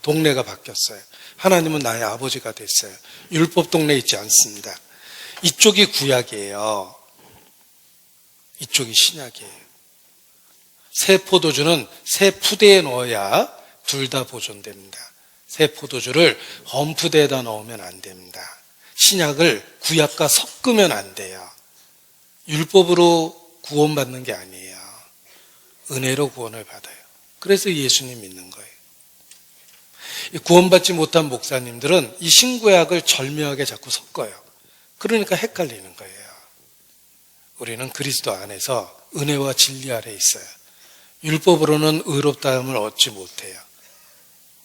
동네가 바뀌었어요. 하나님은 나의 아버지가 됐어요. 율법 동네에 있지 않습니다. 이쪽이 구약이에요. 이쪽이 신약이에요. 새 포도주는 새 푸대에 넣어야 둘 다 보존됩니다. 새 포도주를 험푸대에다 넣으면 안 됩니다. 신약을 구약과 섞으면 안 돼요. 율법으로 구원받는 게 아니에요. 은혜로 구원을 받아요. 그래서 예수님 믿는 거예요. 구원받지 못한 목사님들은 이 신구약을 절묘하게 자꾸 섞어요. 그러니까 헷갈리는 거예요. 우리는 그리스도 안에서 은혜와 진리 아래 있어요. 율법으로는 의롭다함을 얻지 못해요.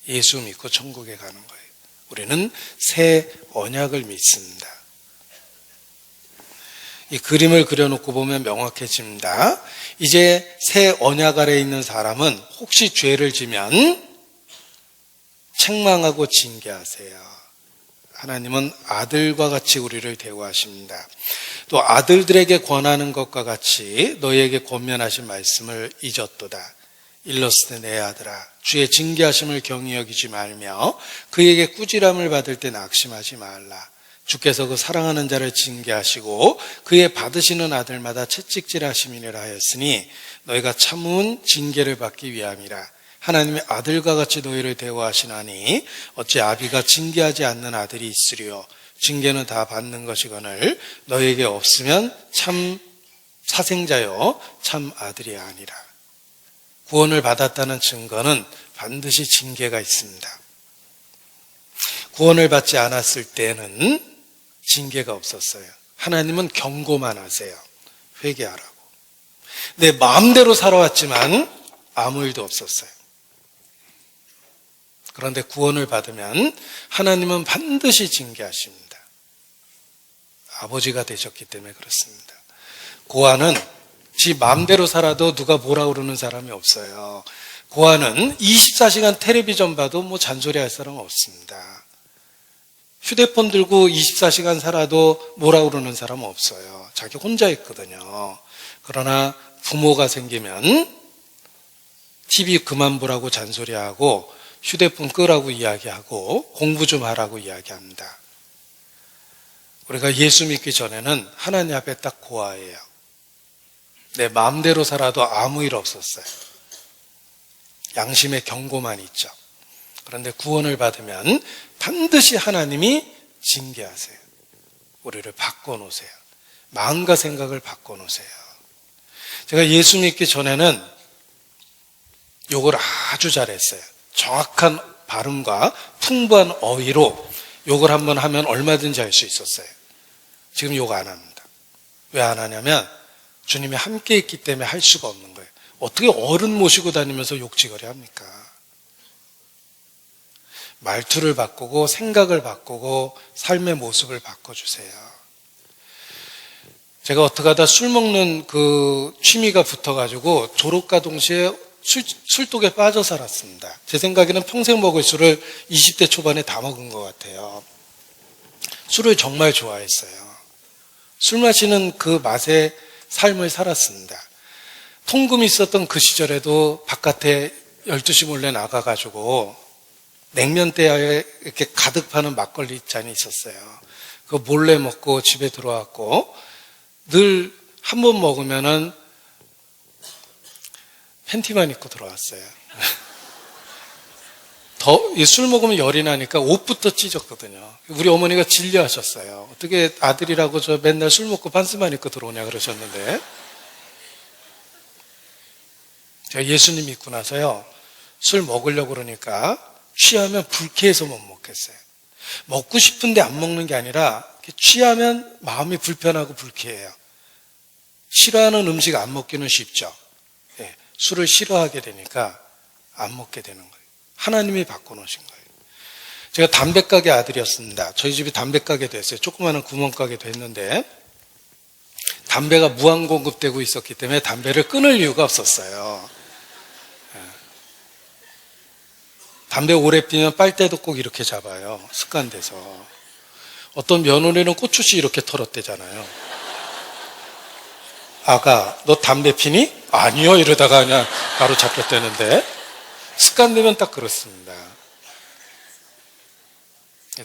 예수 믿고 천국에 가는 거예요. 우리는 새 언약을 믿습니다. 이 그림을 그려놓고 보면 명확해집니다. 이제 새 언약 아래 있는 사람은 혹시 죄를 지면 책망하고 징계하세요. 하나님은 아들과 같이 우리를 대우하십니다. 또 아들들에게 권하는 것과 같이 너희에게 권면하신 말씀을 잊었도다. 일러스되 내 아들아, 주의 징계하심을 경히 여기지 말며 그에게 꾸지람을 받을 때 낙심하지 말라. 주께서 그 사랑하는 자를 징계하시고 그의 받으시는 아들마다 채찍질하심이니라 하였으니 너희가 참은 징계를 받기 위함이라. 하나님의 아들과 같이 너희를 대우하시나니 어찌 아비가 징계하지 않는 아들이 있으리요. 징계는 다 받는 것이거늘 너희에게 없으면 참 사생자요 참 아들이 아니라. 구원을 받았다는 증거는 반드시 징계가 있습니다. 구원을 받지 않았을 때는 징계가 없었어요. 하나님은 경고만 하세요. 회개하라고. 내 마음대로 살아왔지만 아무 일도 없었어요. 그런데 구원을 받으면 하나님은 반드시 징계하십니다. 아버지가 되셨기 때문에 그렇습니다. 고아는 지 마음대로 살아도 누가 뭐라 그러는 사람이 없어요. 고아는 24시간 텔레비전 봐도 뭐 잔소리할 사람 없습니다. 휴대폰 들고 24시간 살아도 뭐라 그러는 사람은 없어요. 자기 혼자 있거든요. 그러나 부모가 생기면 TV 그만 보라고 잔소리하고 휴대폰 끄라고 이야기하고 공부 좀 하라고 이야기합니다. 우리가 예수 믿기 전에는 하나님 앞에 딱 고아예요. 내 마음대로 살아도 아무 일 없었어요. 양심의 경고만 있죠. 그런데 구원을 받으면 반드시 하나님이 징계하세요. 우리를 바꿔놓으세요. 마음과 생각을 바꿔놓으세요. 제가 예수 믿기 전에는 욕을 아주 잘했어요. 정확한 발음과 풍부한 어휘로 욕을 한번 하면 얼마든지 할 수 있었어요. 지금 욕 안 합니다. 왜 안 하냐면 주님이 함께 있기 때문에 할 수가 없는 거예요. 어떻게 어른 모시고 다니면서 욕지거리 합니까? 말투를 바꾸고 생각을 바꾸고 삶의 모습을 바꿔주세요. 제가 어떻게 하다 술 먹는 그 취미가 붙어가지고 졸업과 동시에 술독에 빠져 살았습니다. 제 생각에는 평생 먹을 술을 20대 초반에 다 먹은 것 같아요. 술을 정말 좋아했어요. 술 마시는 그 맛의 삶을 살았습니다. 통금이 있었던 그 시절에도 바깥에 12시 몰래 나가가지고 냉면대야에 이렇게 가득 파는 막걸리 잔이 있었어요. 그거 몰래 먹고 집에 들어왔고 늘 한 번 먹으면은 팬티만 입고 들어왔어요. 술 먹으면 열이 나니까 옷부터 찢었거든요. 우리 어머니가 진료하셨어요. 어떻게 아들이라고 저 맨날 술 먹고 반스만 입고 들어오냐 그러셨는데 제가 예수님 믿고 나서요. 술 먹으려고 그러니까 취하면 불쾌해서 못 먹겠어요. 먹고 싶은데 안 먹는 게 아니라 취하면 마음이 불편하고 불쾌해요. 싫어하는 음식 안 먹기는 쉽죠. 네, 술을 싫어하게 되니까 안 먹게 되는 거예요. 하나님이 바꿔놓으신 거예요. 제가 담배가게 아들이었습니다. 저희 집이 담배가게도 했어요. 조그마한 구멍가게도 했는데 담배가 무한 공급되고 있었기 때문에 담배를 끊을 이유가 없었어요. 담배 오래 피면 빨대도 꼭 이렇게 잡아요. 습관돼서. 어떤 며느리는 고추씨 이렇게 털었대잖아요. 아가, 너 담배 피니? 아니요. 이러다가 그냥 바로 잡혔다는데 습관되면 딱 그렇습니다.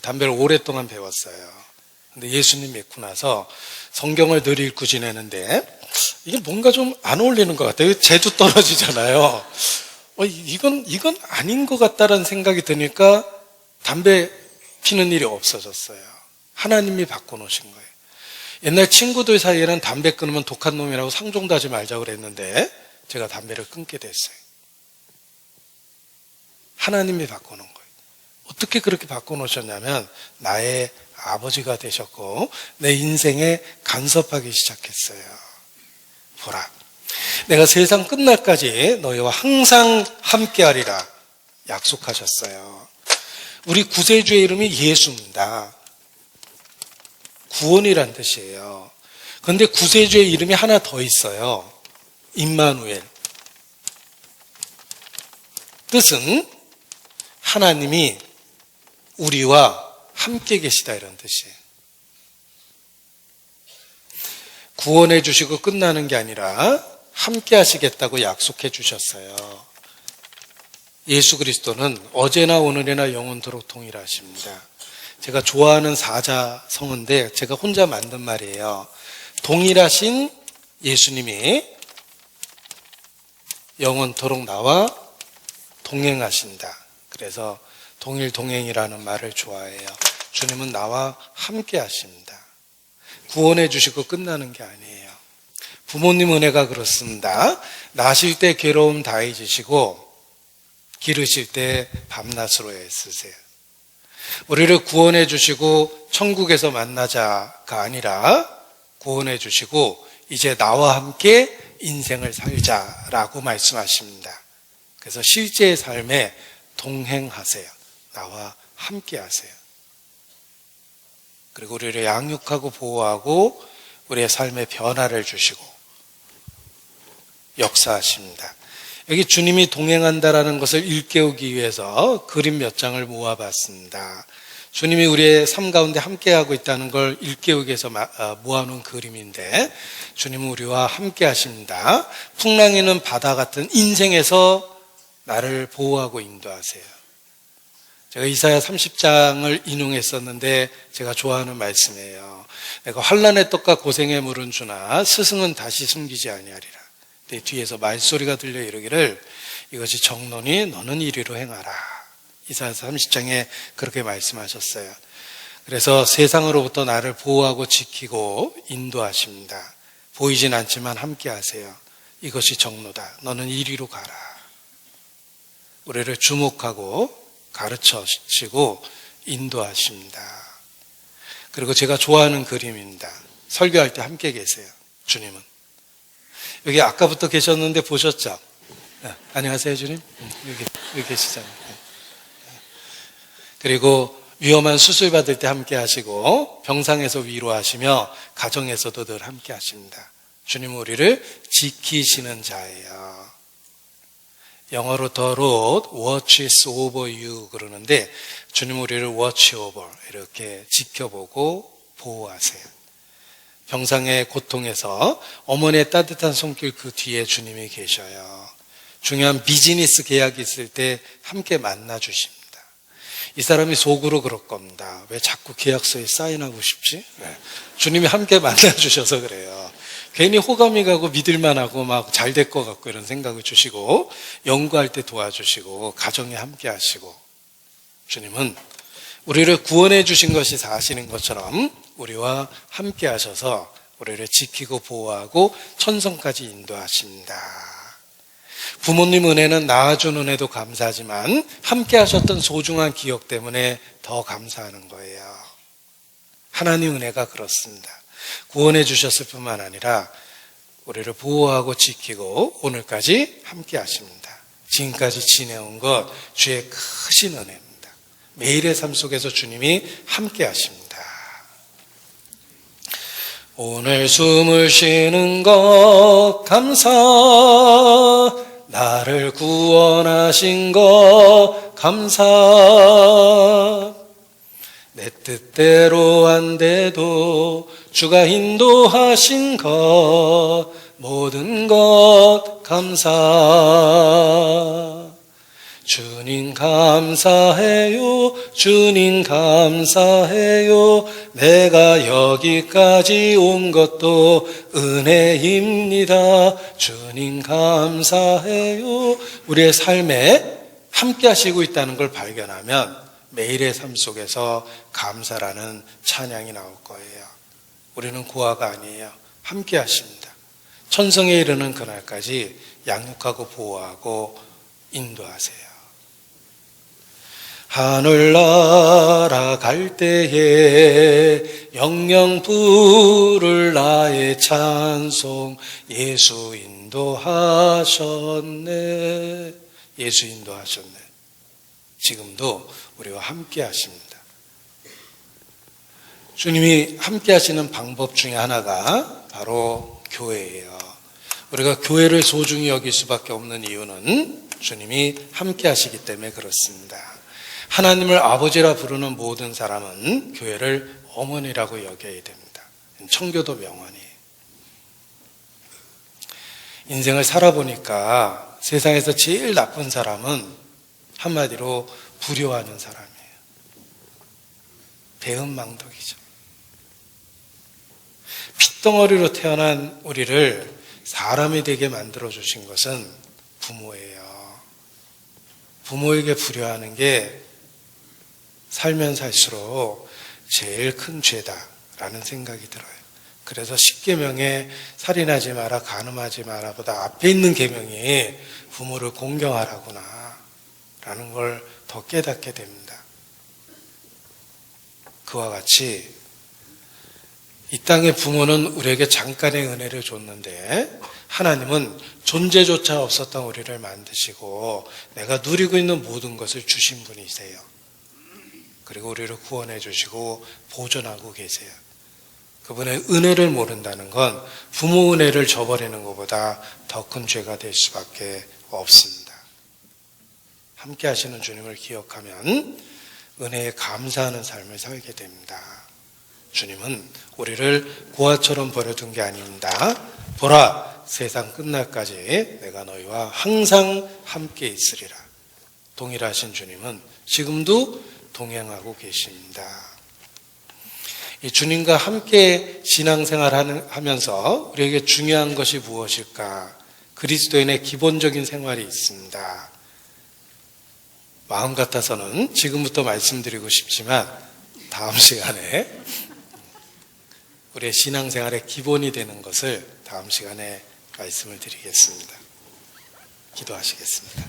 담배를 오랫동안 배웠어요. 근데 예수님 믿고 나서 성경을 늘 읽고 지내는데 이게 뭔가 좀 안 어울리는 것 같아요. 재주 떨어지잖아요. 이건 아닌 것 같다라는 생각이 드니까 담배 피는 일이 없어졌어요. 하나님이 바꿔놓으신 거예요. 옛날 친구들 사이에는 담배 끊으면 독한 놈이라고 상종도 하지 말자고 그랬는데 제가 담배를 끊게 됐어요. 하나님이 바꿔놓은 거예요. 어떻게 그렇게 바꿔놓으셨냐면 나의 아버지가 되셨고 내 인생에 간섭하기 시작했어요. 보라, 내가 세상 끝날까지 너희와 항상 함께하리라 약속하셨어요. 우리 구세주의 이름이 예수입니다. 구원이란 뜻이에요. 그런데 구세주의 이름이 하나 더 있어요. 임마누엘. 뜻은 하나님이 우리와 함께 계시다 이런 뜻이에요. 구원해 주시고 끝나는 게 아니라 함께 하시겠다고 약속해 주셨어요. 예수 그리스도는 어제나 오늘이나 영원토록 동일하십니다. 제가 좋아하는 사자성어인데 제가 혼자 만든 말이에요. 동일하신 예수님이 영원토록 나와 동행하신다. 그래서 동일동행이라는 말을 좋아해요. 주님은 나와 함께 하십니다. 구원해 주시고 끝나는 게 아니에요. 부모님 은혜가 그렇습니다. 나실 때 괴로움 다 잊으시고 기르실 때 밤낮으로 애쓰세요. 우리를 구원해 주시고 천국에서 만나자가 아니라 구원해 주시고 이제 나와 함께 인생을 살자라고 말씀하십니다. 그래서 실제의 삶에 동행하세요. 나와 함께 하세요. 그리고 우리를 양육하고 보호하고 우리의 삶에 변화를 주시고 역사하십니다. 여기 주님이 동행한다라는 것을 일깨우기 위해서 그림 몇 장을 모아봤습니다. 주님이 우리의 삶 가운데 함께하고 있다는 걸 일깨우기 위해서 모아놓은 그림인데 주님은 우리와 함께 하십니다. 풍랑이는 바다 같은 인생에서 나를 보호하고 인도하세요. 제가 이사야 30장을 인용했었는데 제가 좋아하는 말씀이에요. 내가 환난의 떡과 고생의 물은 주나 스승은 다시 숨기지 아니하리라. 근데 뒤에서 말소리가 들려 이르기를 이것이 정론이 너는 이리로 행하라. 이사야 30장에 그렇게 말씀하셨어요. 그래서 세상으로부터 나를 보호하고 지키고 인도하십니다. 보이진 않지만 함께 하세요. 이것이 정로다. 너는 이리로 가라. 우리를 주목하고 가르쳐주시고 인도하십니다. 그리고 제가 좋아하는 그림입니다. 설교할 때 함께 계세요. 주님은. 여기 아까부터 계셨는데 보셨죠? 네. 안녕하세요 주님. 여기 계시잖아요. 네. 그리고 위험한 수술 받을 때 함께 하시고 병상에서 위로하시며 가정에서도 늘 함께 하십니다. 주님은 우리를 지키시는 자예요. 영어로 The Lord watches over you 그러는데 주님은 우리를 watch over 이렇게 지켜보고 보호하세요. 병상의 고통에서 어머니의 따뜻한 손길 그 뒤에 주님이 계셔요. 중요한 비즈니스 계약이 있을 때 함께 만나 주십니다. 이 사람이 속으로 그럴 겁니다. 왜 자꾸 계약서에 사인하고 싶지? 네. 주님이 함께 만나 주셔서 그래요. 괜히 호감이 가고 믿을만하고 막 잘 될 것 같고 이런 생각을 주시고 연구할 때 도와주시고 가정에 함께 하시고 주님은 우리를 구원해 주신 것이 사실인 것처럼 우리와 함께 하셔서 우리를 지키고 보호하고 천성까지 인도하십니다. 부모님 은혜는 낳아준 은혜도 감사하지만 함께 하셨던 소중한 기억 때문에 더 감사하는 거예요. 하나님 은혜가 그렇습니다. 구원해 주셨을 뿐만 아니라 우리를 보호하고 지키고 오늘까지 함께 하십니다. 지금까지 지내온 것 주의 크신 은혜입니다. 매일의 삶 속에서 주님이 함께 하십니다. 오늘 숨을 쉬는 것 감사, 나를 구원하신 것 감사, 내 뜻대로 안 돼도 주가 인도하신 것 모든 것 감사. 주님 감사해요. 주님 감사해요. 내가 여기까지 온 것도 은혜입니다. 주님 감사해요. 우리의 삶에 함께 하시고 있다는 걸 발견하면 매일의 삶 속에서 감사라는 찬양이 나올 거예요. 우리는 고아가 아니에요. 함께 하십니다. 천성에 이르는 그날까지 양육하고 보호하고 인도하세요. 하늘나라 갈 때에 영영 부를 나의 찬송 예수 인도하셨네. 예수 인도하셨네. 지금도 우리와 함께 하십니다. 주님이 함께 하시는 방법 중에 하나가 바로 교회예요. 우리가 교회를 소중히 여길 수밖에 없는 이유는 주님이 함께 하시기 때문에 그렇습니다. 하나님을 아버지라 부르는 모든 사람은 교회를 어머니라고 여겨야 됩니다. 청교도 명언이에요. 인생을 살아보니까 세상에서 제일 나쁜 사람은 한마디로 불효하는 사람이에요. 배은망덕이죠. 핏덩어리로 태어난 우리를 사람이 되게 만들어주신 것은 부모예요. 부모에게 불효하는 게 살면 살수록 제일 큰 죄다라는 생각이 들어요. 그래서 10계명에 살인하지 마라, 간음하지 마라 보다 앞에 있는 계명이 부모를 공경하라구나 라는 걸 더 깨닫게 됩니다. 그와 같이 이 땅의 부모는 우리에게 잠깐의 은혜를 줬는데 하나님은 존재조차 없었던 우리를 만드시고 내가 누리고 있는 모든 것을 주신 분이세요. 그리고 우리를 구원해 주시고 보존하고 계세요. 그분의 은혜를 모른다는 건 부모 은혜를 저버리는 것보다 더 큰 죄가 될 수밖에 없습니다. 함께 하시는 주님을 기억하면 은혜에 감사하는 삶을 살게 됩니다. 주님은 우리를 고아처럼 버려둔 게 아닙니다. 보라, 세상 끝날까지 내가 너희와 항상 함께 있으리라. 동일하신 주님은 지금도 동행하고 계십니다. 이 주님과 함께 신앙생활 하면서 우리에게 중요한 것이 무엇일까? 그리스도인의 기본적인 생활이 있습니다. 마음 같아서는 지금부터 말씀드리고 싶지만 다음 시간에 우리의 신앙생활의 기본이 되는 것을 다음 시간에 말씀을 드리겠습니다. 기도하시겠습니다.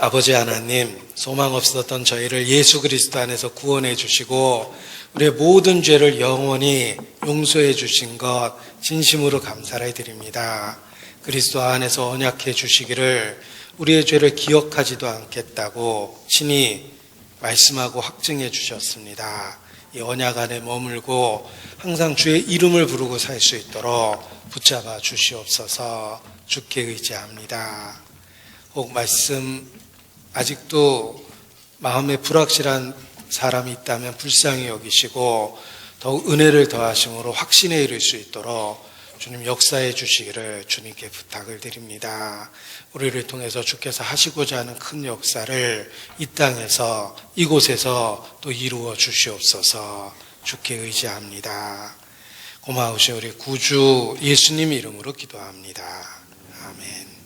아버지 하나님, 소망 없었던 저희를 예수 그리스도 안에서 구원해 주시고 우리의 모든 죄를 영원히 용서해 주신 것 진심으로 감사를 드립니다. 그리스도 안에서 언약해 주시기를 우리의 죄를 기억하지도 않겠다고 친히 말씀하고 확증해 주셨습니다. 이 언약 안에 머물고 항상 주의 이름을 부르고 살 수 있도록 붙잡아 주시옵소서. 주께 의지합니다. 혹 말씀 아직도 마음에 불확실한 사람이 있다면 불쌍히 여기시고 더욱 은혜를 더하심으로 확신에 이를 수 있도록 주님 역사해 주시기를 주님께 부탁을 드립니다. 우리를 통해서 주께서 하시고자 하는 큰 역사를 이 땅에서 이곳에서 또 이루어 주시옵소서. 주께 의지합니다. 고마우신 우리 구주 예수님 이름으로 기도합니다. 아멘.